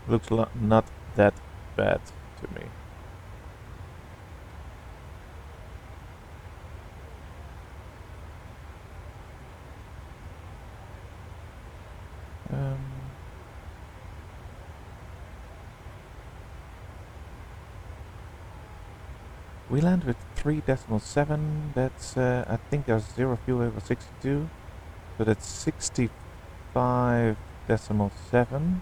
Looks not that bad to me. We land with 3.7. That's I think there's 0 fuel over 62, so that's 65.7.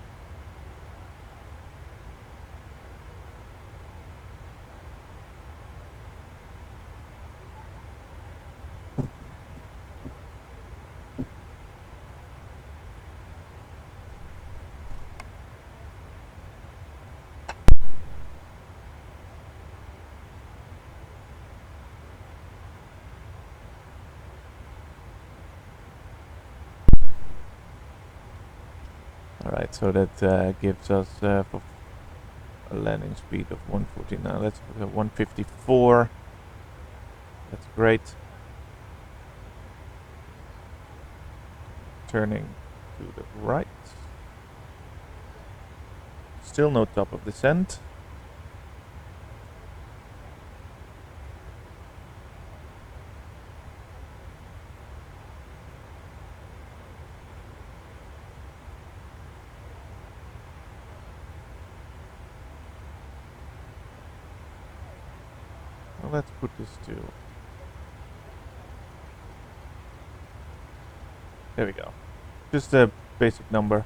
Alright, so that gives us for a landing speed of 149. Let's go 154. That's great. Turning to the right. Still no top of descent. Let's put this to... There we go. Just a basic number.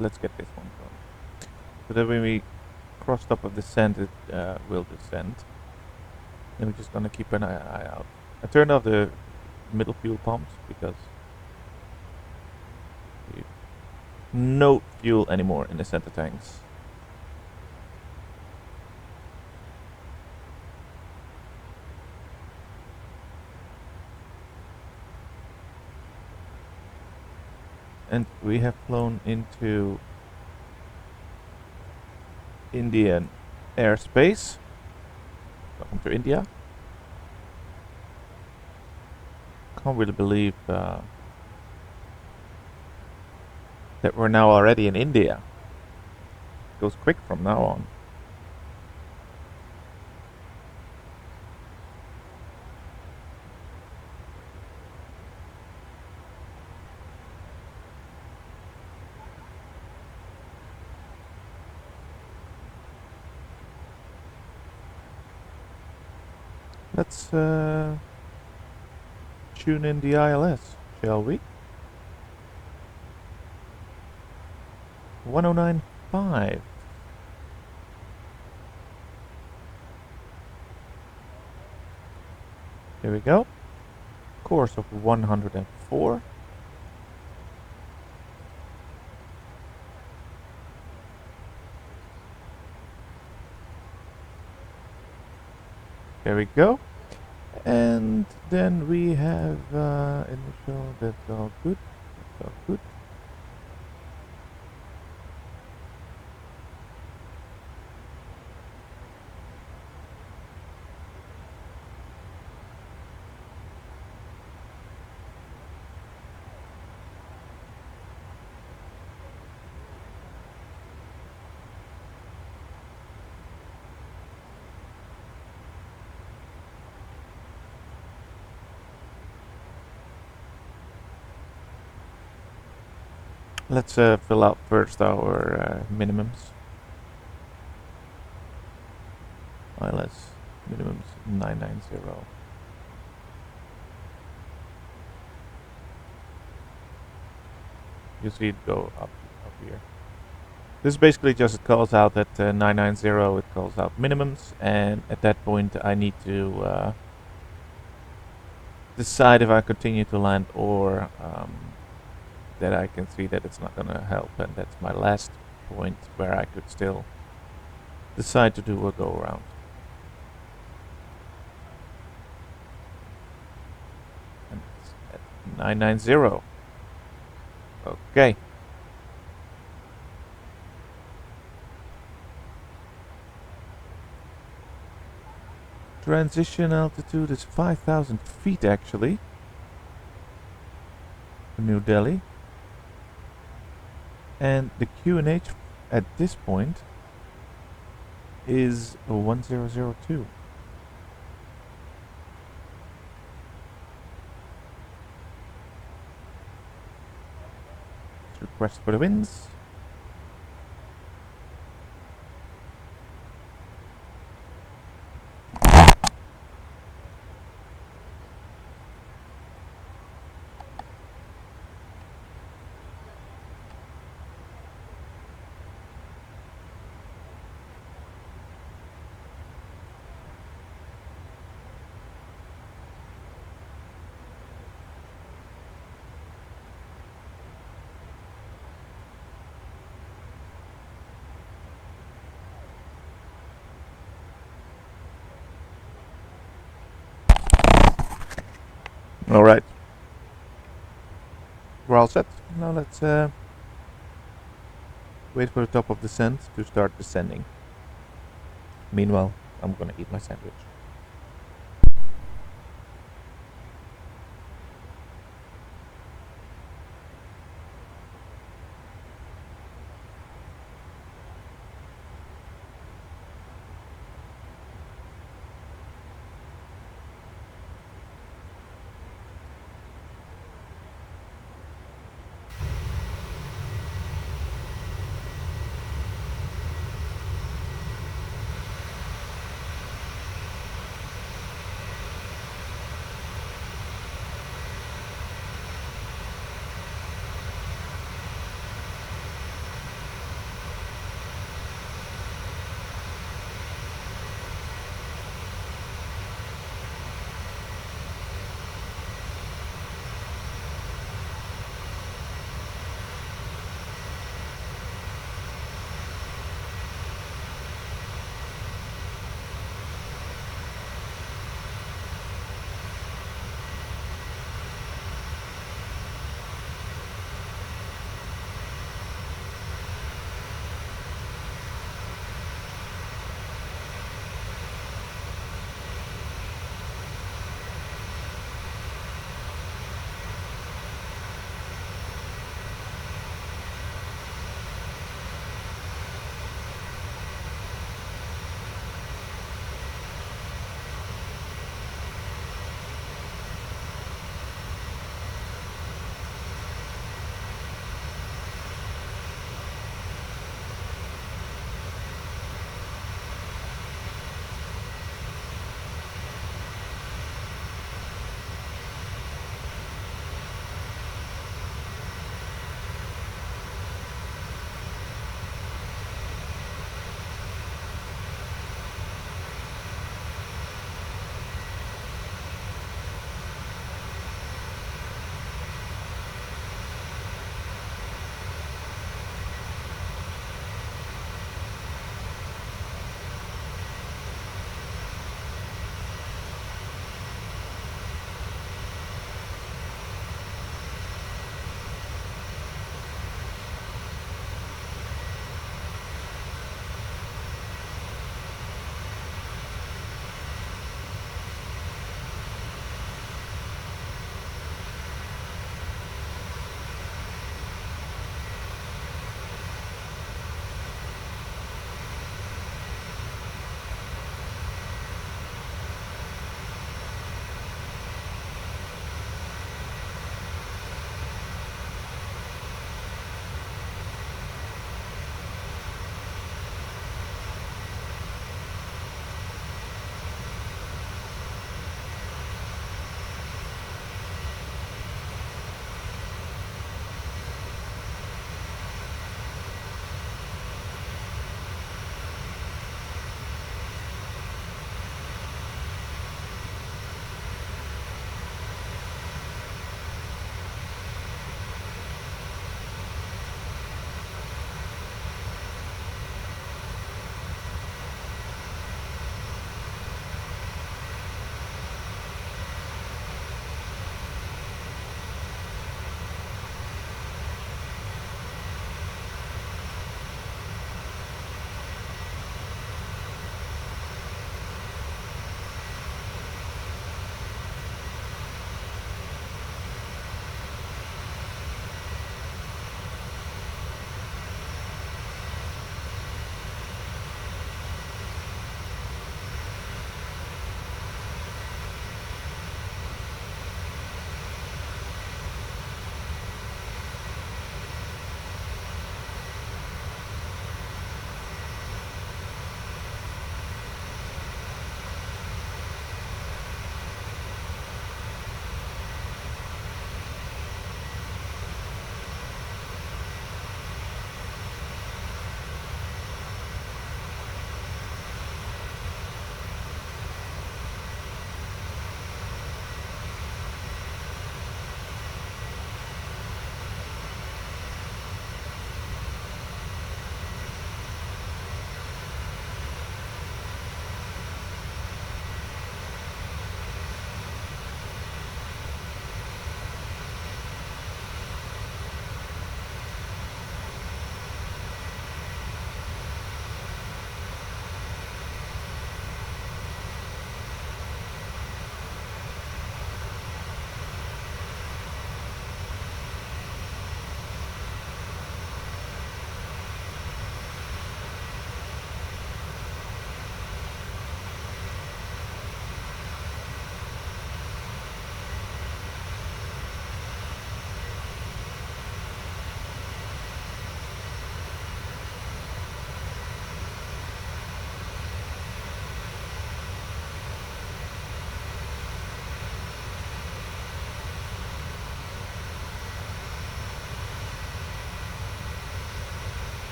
Let's get this one going. So that when we cross top of descent, it will descend. Then we're just gonna keep an eye out. I turned off the middle fuel pumps because no fuel anymore in the center tanks. And we have flown into Indian airspace. Welcome to India. Can't really believe that we're now already in India. It goes quick from now on. Let's tune in the ILS, shall we? 109. 5. Here we go. Course of 104. There we go. And then we have initial, that's all good. That's all good. Let's fill out first our minimums. ILS minimums 990. You see it go up here. This basically just calls out that 990. It calls out minimums, and at that point I need to decide if I continue to land or that I can see that it's not gonna help, and that's my last point where I could still decide to do a go around. And it's at 990. Okay. Transition altitude is 5,000 feet actually. For New Delhi. And the QNH at this point is 1002. Request for the winds. Alright. We're all set. Now let's wait for the top of descent to start descending. Meanwhile, I'm gonna eat my sandwich.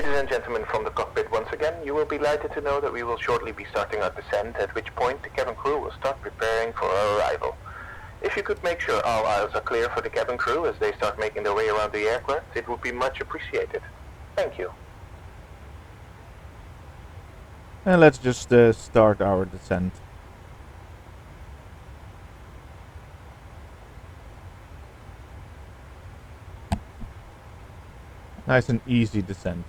Ladies and gentlemen from the cockpit once again, you will be delighted to know that we will shortly be starting our descent, at which point the cabin crew will start preparing for our arrival. If you could make sure all aisles are clear for the cabin crew as they start making their way around the aircraft, it would be much appreciated. Thank you. And let's just start our descent. Nice and easy descent.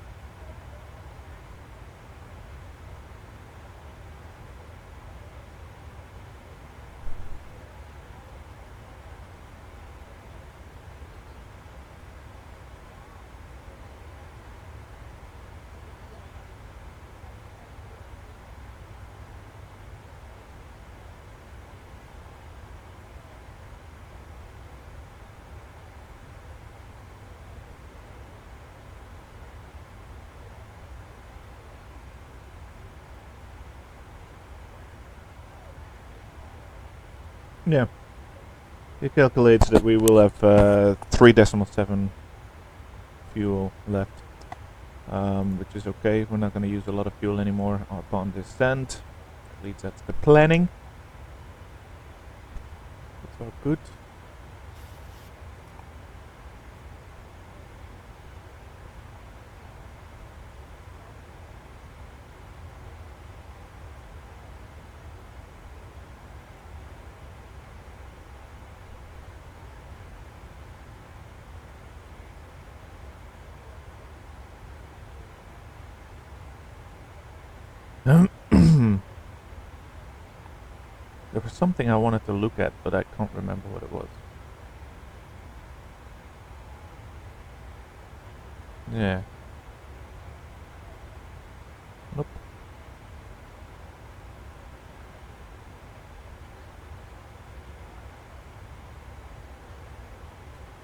Yeah. It calculates that we will have 3.7 fuel left, which is okay. We're not going to use a lot of fuel anymore upon descent. At least that's the planning. That's all good. There was something I wanted to look at, but I can't remember what it was. Yeah. Nope.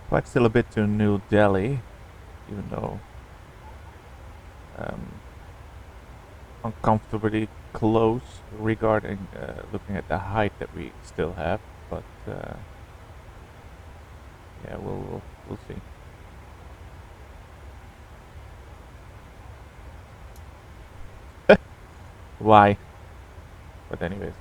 Quite still a bit to New Delhi, even though uncomfortably close regarding looking at the height that we still have, but yeah, we'll see. Why? But anyways.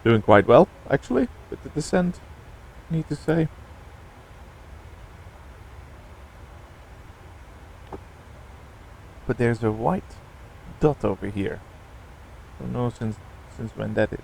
Doing quite well, actually, with the descent, need to say. But there's a white dot over here. Don't know since when that is.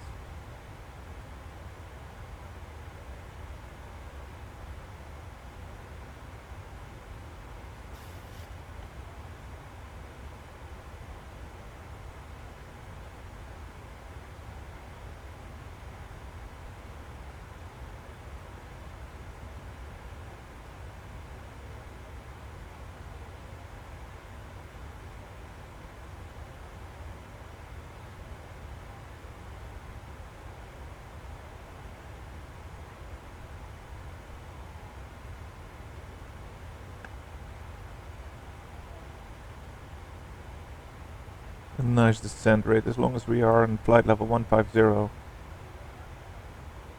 A nice descent rate as long as we are on flight level 150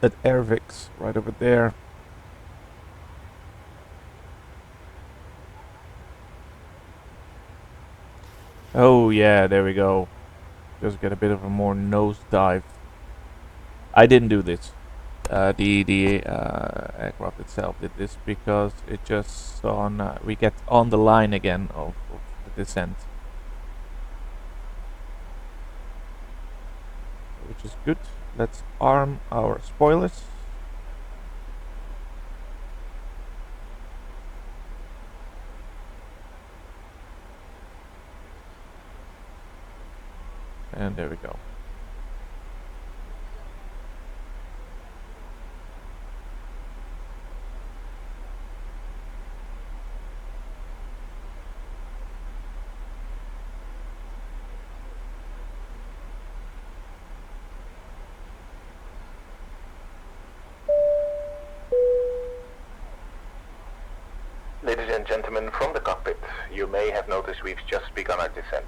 at Airvix right over there. Oh yeah, there we go. Just get a bit of a more nosedive. I didn't do this. The aircraft itself did this because it just on we get on the line again of the descent, which is good. Let's arm our spoilers. And there we go. Ladies and gentlemen, from the cockpit, you may have noticed we've just begun our descent.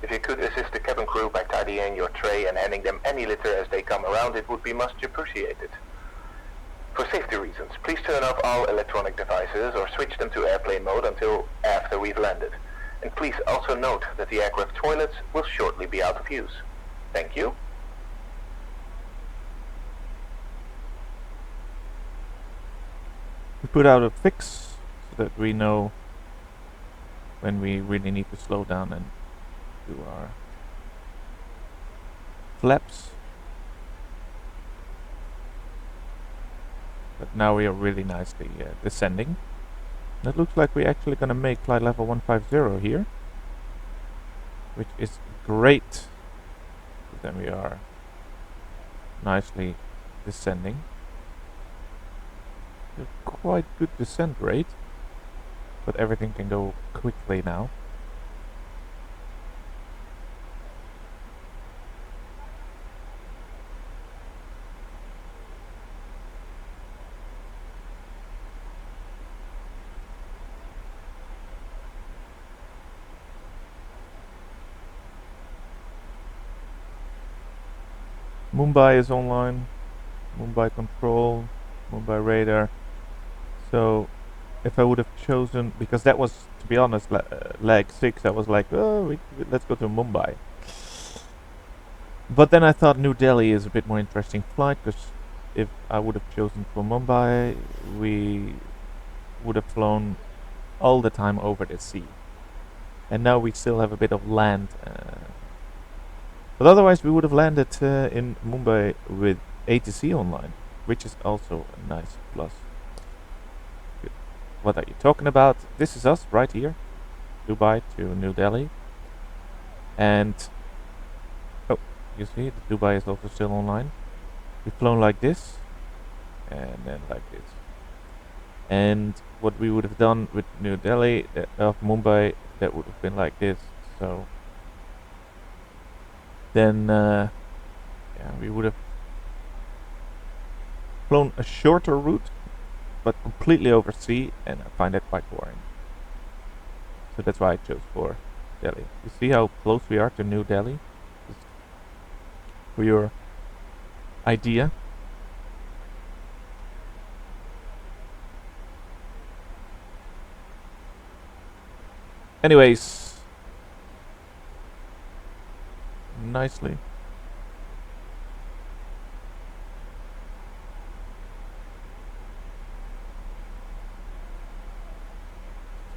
If you could assist the cabin crew by tidying your tray and handing them any litter as they come around, it would be much appreciated. For safety reasons, please turn off all electronic devices or switch them to airplane mode until after we've landed. And please also note that the aircraft toilets will shortly be out of use. Thank you. We put out a fix so that we know when we really need to slow down and do our flaps. But now we are really nicely descending. It looks like we're actually gonna make flight level 150 here, which is great. Then we are nicely descending. A quite good descent rate, but everything can go quickly now. Mumbai is online, Mumbai control, Mumbai radar. So if I would have chosen, because that was, to be honest, leg 6, I was like, oh, let's go to Mumbai. But then I thought New Delhi is a bit more interesting flight, because if I would have chosen for Mumbai, we would have flown all the time over the sea. And now we still have a bit of land. But otherwise we would have landed in Mumbai with ATC online, which is also a nice plus. Good. What are you talking about? This is us right here. Dubai to New Delhi. And oh, you see, the Dubai is also still online. We've flown like this, and then like this. And what we would have done with New Delhi, of Mumbai, that would have been like this. So then, yeah, we would have flown a shorter route, but completely over sea, and I find that quite boring. So that's why I chose for Delhi. You see how close we are to New Delhi? Just for your idea. Anyways,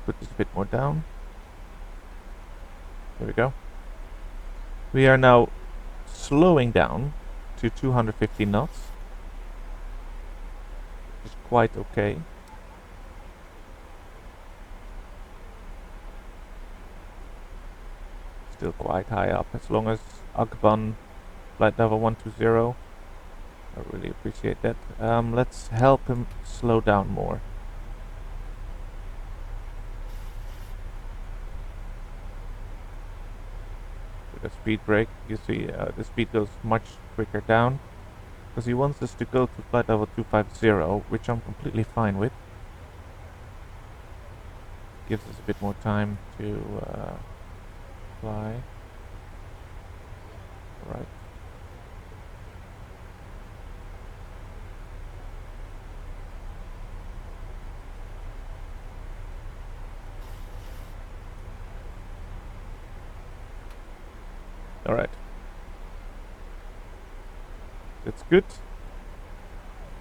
put this a bit more down. There we go. We are now slowing down to 250 knots, which is quite okay. Still quite high up, as long as Akban flight level 120. I really appreciate that. Let's help him slow down more. With a speed brake, you see the speed goes much quicker down, because he wants us to go to flight level 250, which I'm completely fine with. Gives us a bit more time to fly. Right. Alright. That's good.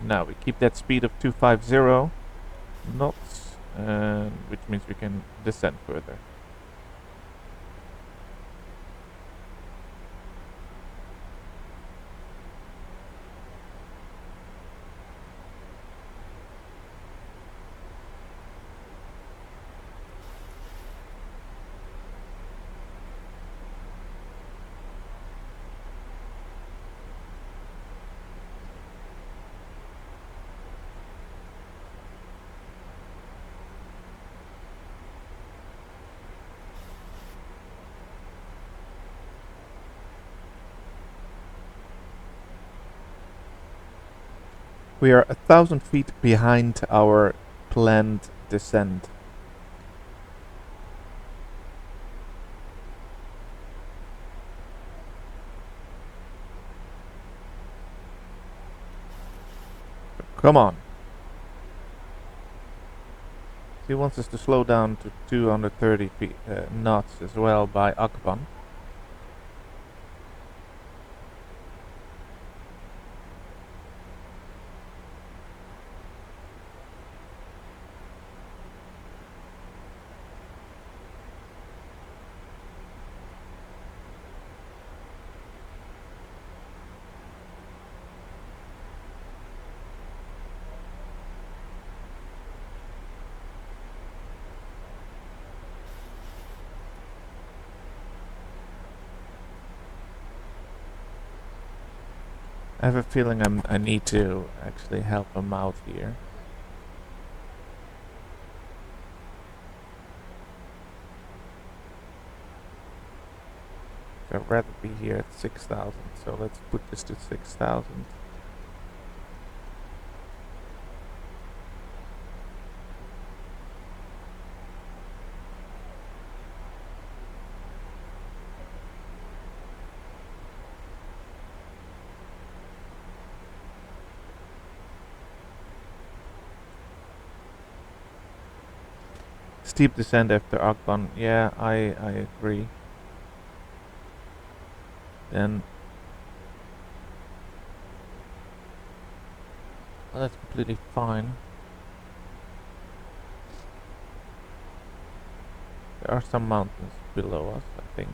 Now we keep that speed of 250 knots, which means we can descend further. We are 1,000 feet behind our planned descent. Come on. He wants us to slow down to 230 knots as well by Akban. I have a feeling I need to actually help him out here. I'd rather be here at 6,000, so let's put this to 6,000. Steep descent after Akban. Yeah, I agree. Then well, that's completely fine. There are some mountains below us, I think.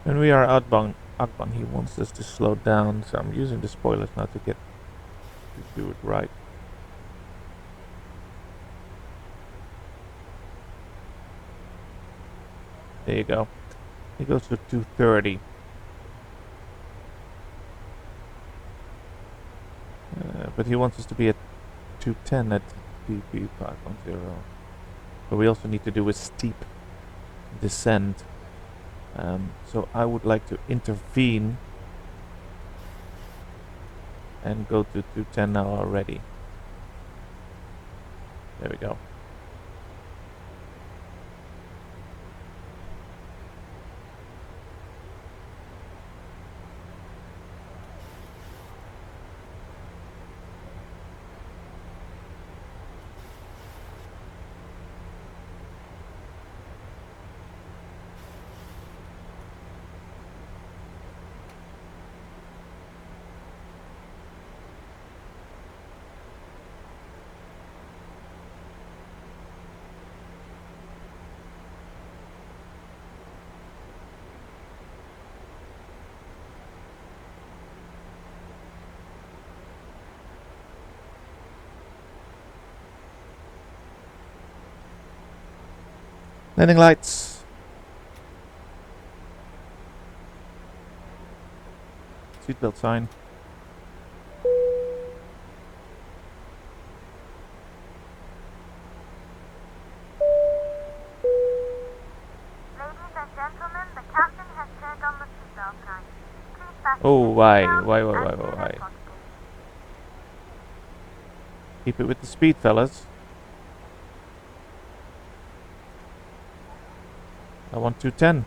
When we are outbound, he wants us to slow down, so I'm using the spoilers now to do it right. There you go. He goes to 230. But he wants us to be at 210 at BP 510. But we also need to do a steep descent. So I would like to intervene and go to 210 now already. There we go. Landing lights. Seatbelt sign. Oh, why? Keep it with the speed, fellas. I want 210.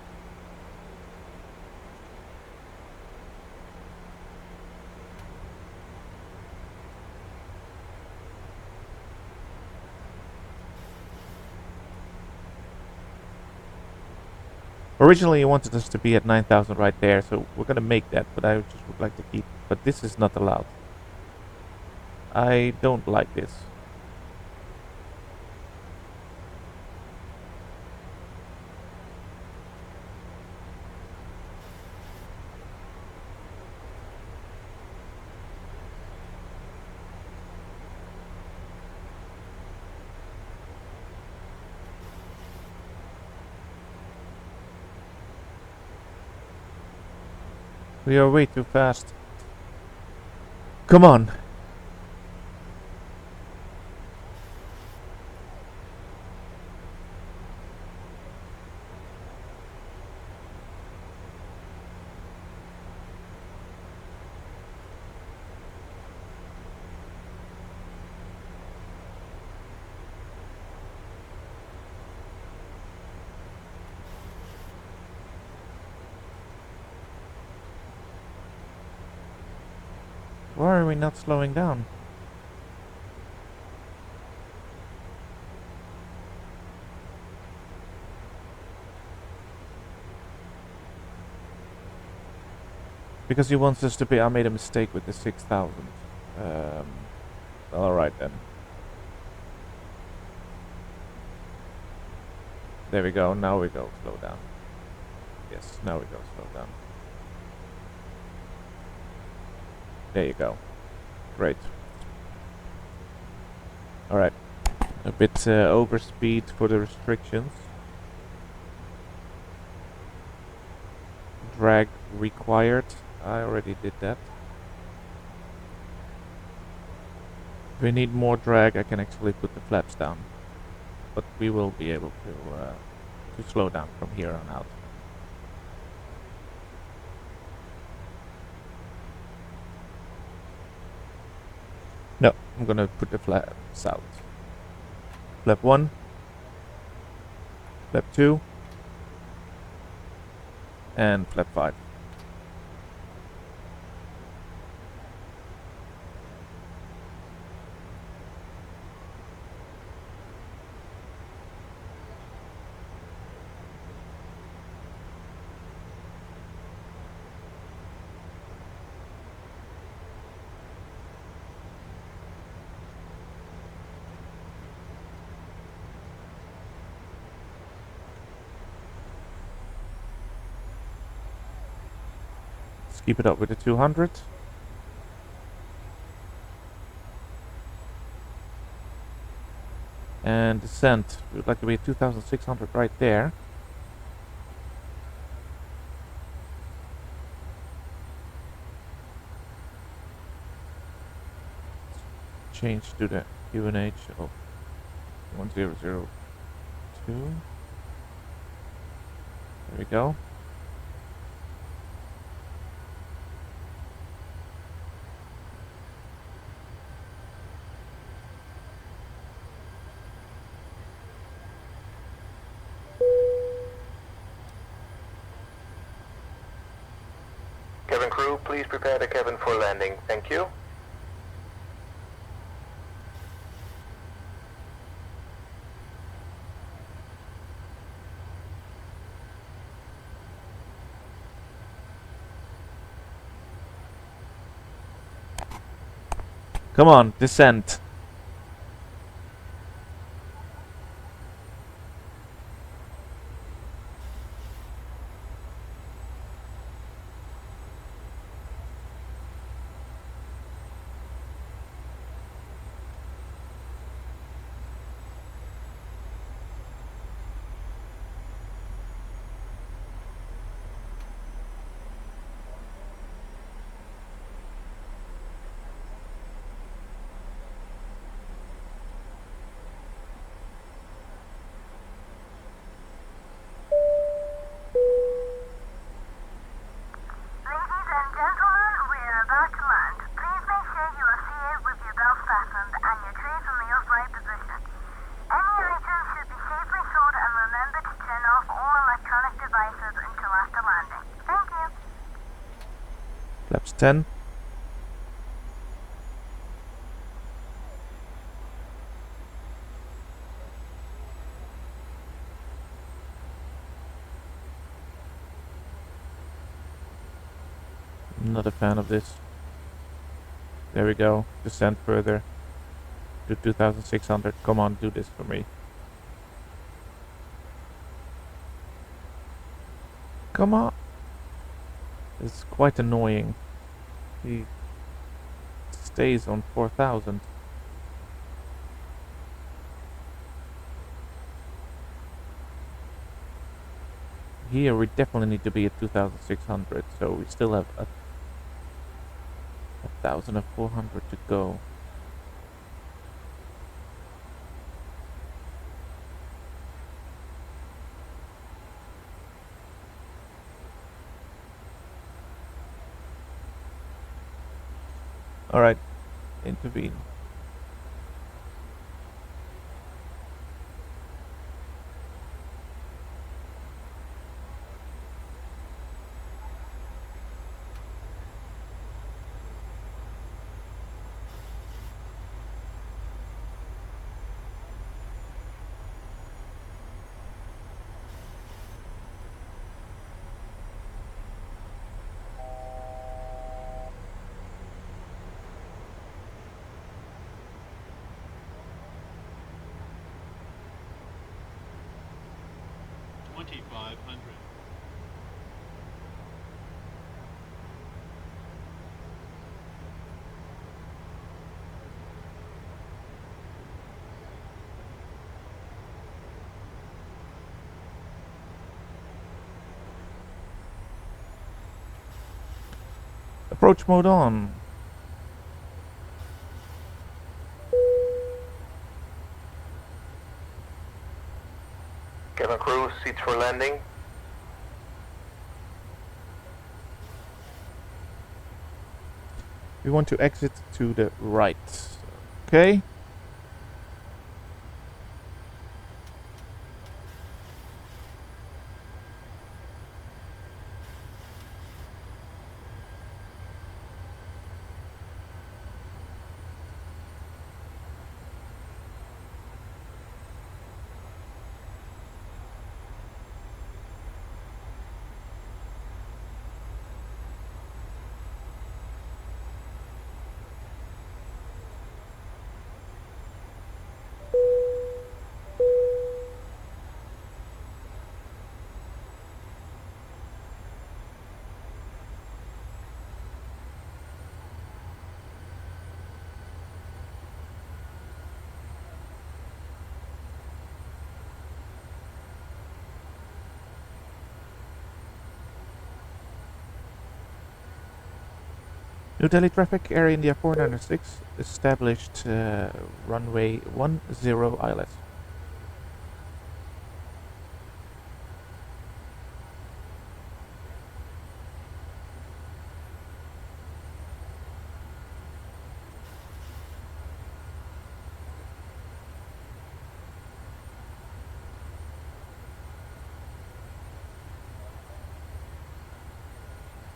Originally you wanted us to be at 9,000 right there, so we're gonna make that, but I just would like to keep, but this is not allowed. I don't like this. We are way too fast. Come on. Why are we not slowing down? Because he wants us to be. I made a mistake with the 6,000. Alright then. There we go. Now we go. Slow down. Yes, now we go. Slow down. There you go. Great. Alright. A bit over speed for the restrictions. Drag required. I already did that. If we need more drag, I can actually put the flaps down. But we will be able to slow down from here on out. No, I'm gonna put the flaps out. Flap 1, flap 2, and flap 5. Keep it up with the 200. And descent. We would like to be at 2,600 right there. Change to the UNH of 100. 2. There we go. Cabin crew, please prepare the cabin for landing. Thank you. Come on, descent. Ladies and gentlemen, we are about to land. Please make sure you are seated with your belts fastened and your trays in the upright position. Any items should be safely stored, and remember to turn off all electronic devices until after landing. Thank you. Flaps 10. Not a fan of this. There we go. Descend further to 2600. Come on, do this for me. Come on. It's quite annoying. He stays on 4000. Here we definitely need to be at 2600, so we still have 1400 to go. Alright, intervene. Approach mode on. Cabin crew, seats for landing. We want to exit to the right. Okay. New Delhi traffic, Air India 496, established runway 10 ILS.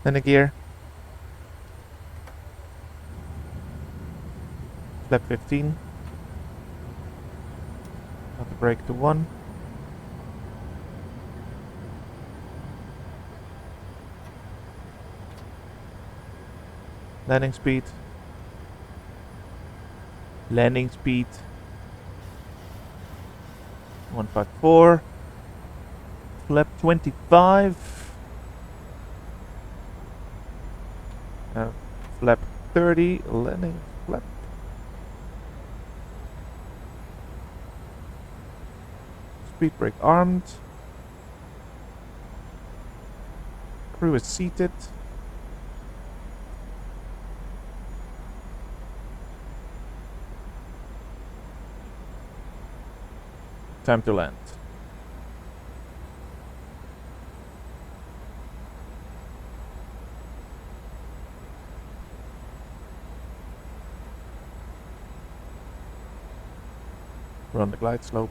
Landing gear. Flap 15. Auto brake to 1. Landing speed. Landing speed. 154. Flap 25. Flap 30. Landing flap. Speed brake armed. Crew is seated. Time to land. We're on the glide slope.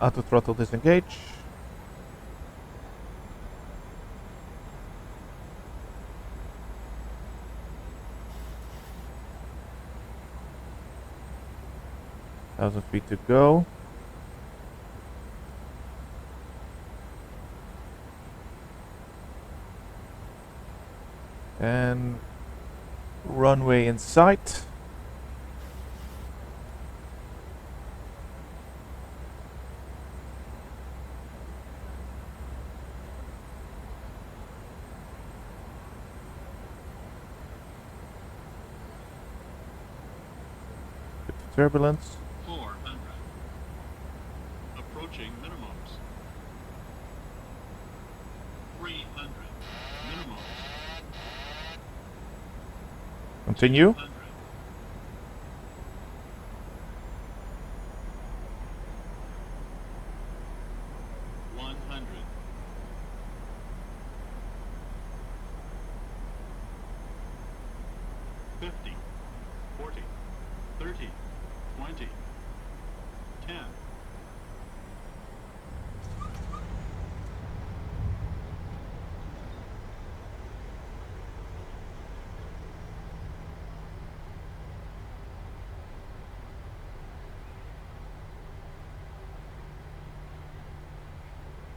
Auto throttle disengage. Thousand feet to go. And runway in sight. Turbulence. 400. Approaching minimums. 300. Minimums. Continue. 200. 100. 50. 40. 30, 20, 10.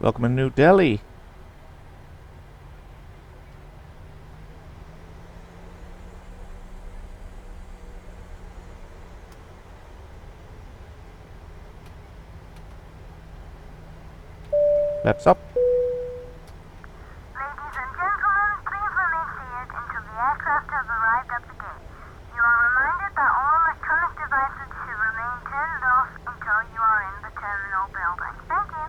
Welcome to New Delhi. Flaps up. Ladies and gentlemen, please remain seated until the aircraft has arrived at the gate. You are reminded that all electronic devices should remain turned off until you are in the terminal building. Thank you.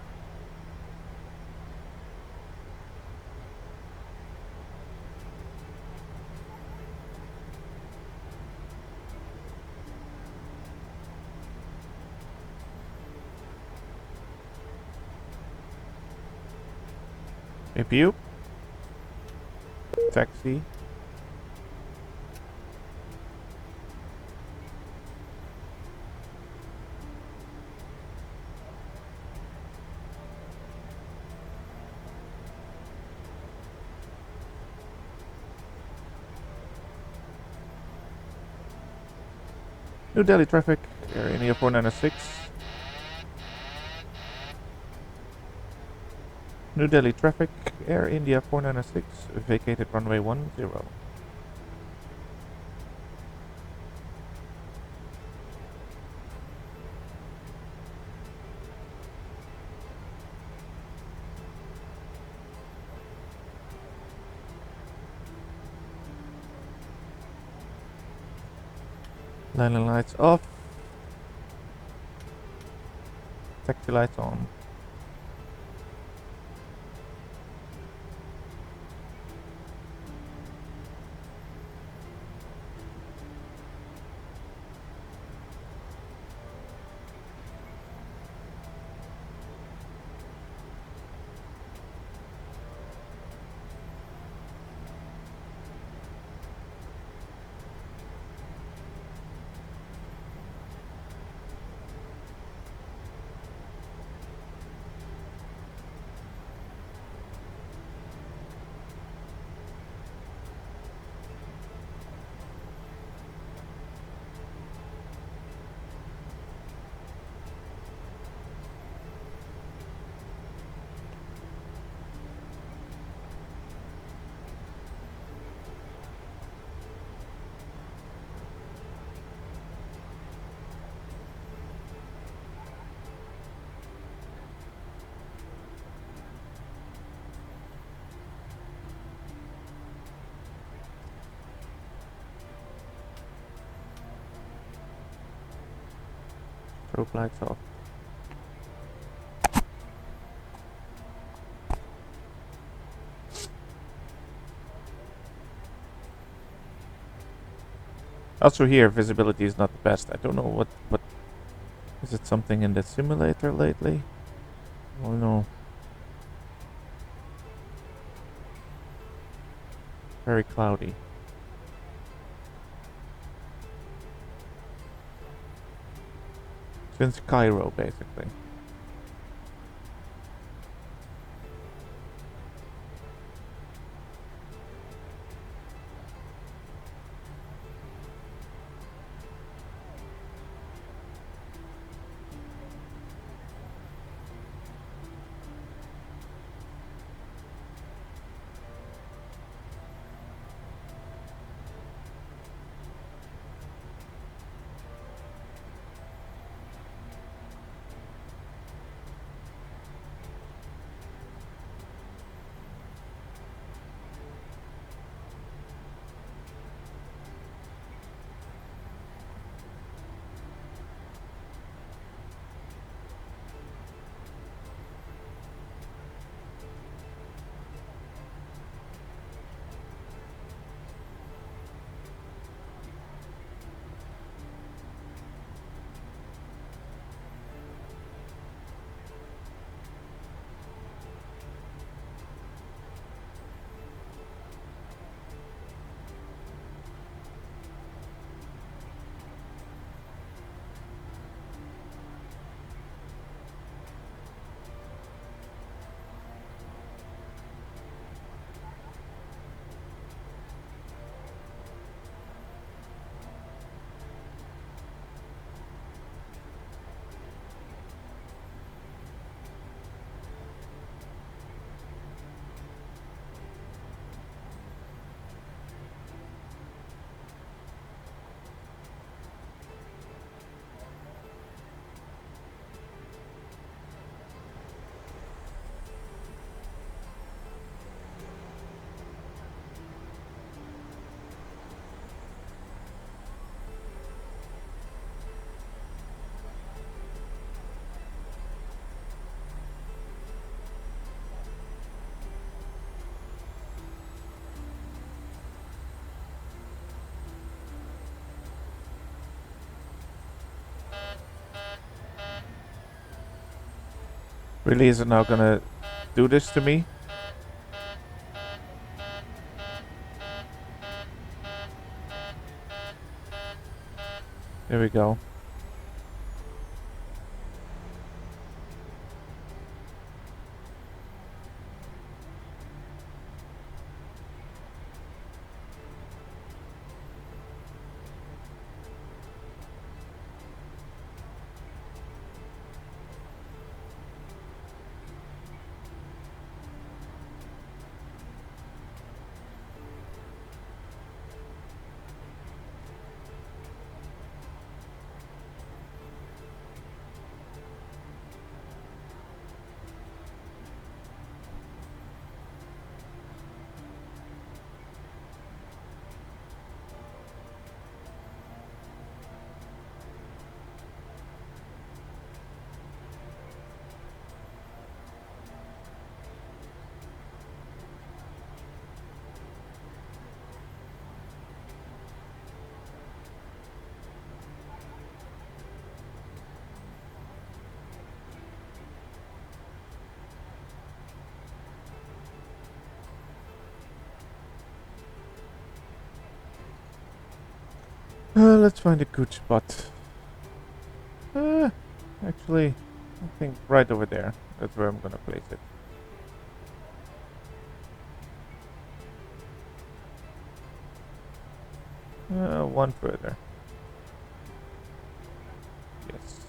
APU. Taxi. New Delhi traffic, Air India 496. New Delhi traffic, Air India 496, vacated runway 10. Landing lights off. Taxi lights on. Roof lights off. Also here, visibility is not the best. I don't know what is it something in the simulator lately? Oh no. Very cloudy. Since Cairo, basically. Really, is it now gonna do this to me? There we go. Let's find a good spot. Actually, I think right over there. That's where I'm gonna place it. One further. Yes.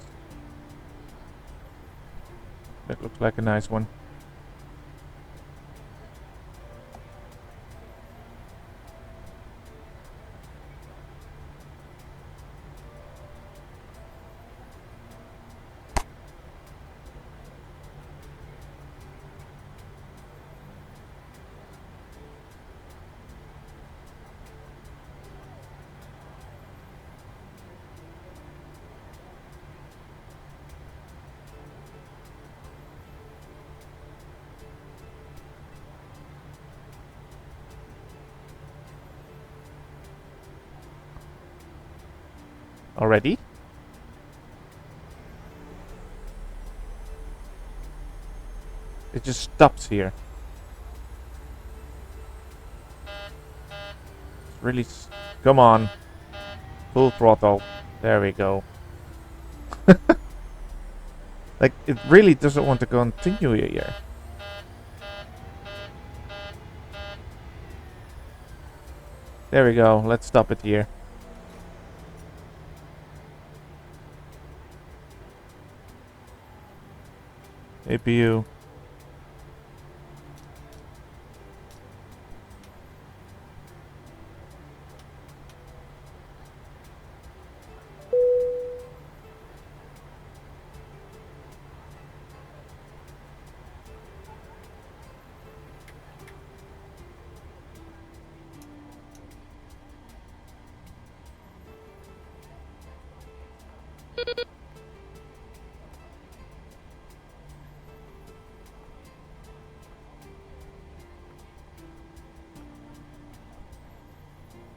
That looks like a nice one. Already? It just stops here. It's really... Come on. Full throttle. There we go. Like, it really doesn't want to continue here. There we go. Let's stop it here. APU.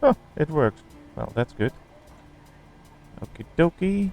Oh, it works. Well, that's good. Okie dokie.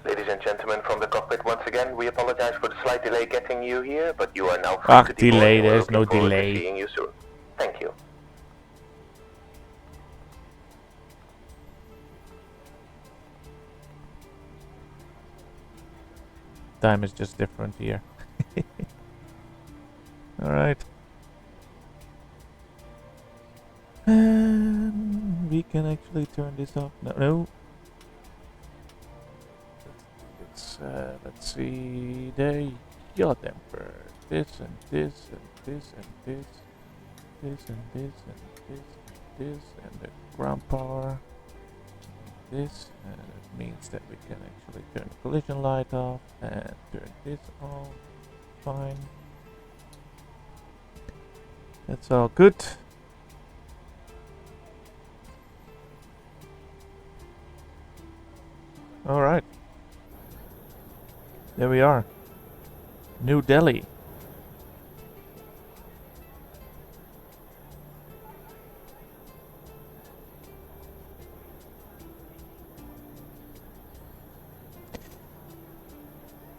Ladies and gentlemen from the cockpit, once again, we apologize for the slight delay getting you here, but you are now free to deboard. Delay, We're there's no looking forward to delay. seeing you soon. Thank you. Time is just different here. Alright. We can actually turn this off. No. Let's see. The yaw damper. This and this and this and this. This and this and this and this. And the ground power. This. And it means that we can actually turn the collision light off. And turn this on. Fine. That's all good. Alright. There we are. New Delhi.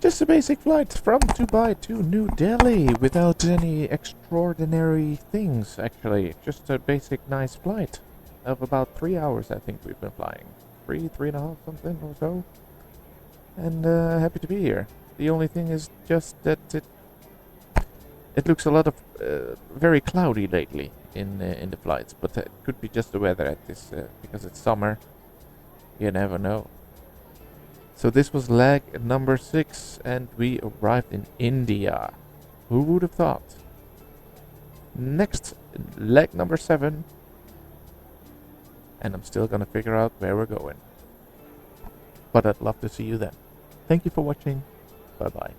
Just a basic flight from Dubai to New Delhi without any extraordinary things, actually. Just a basic nice flight of about 3 hours, I think we've been flying. 3.5 something or so. And happy to be here. The only thing is just that it looks a lot of very cloudy lately in the flights, but it could be just the weather at this because it's summer. You never know. So this was leg number 6, and we arrived in India. Who would have thought? Next, leg number 7, and I'm still gonna figure out where we're going. But I'd love to see you then. Thank you for watching. Bye bye.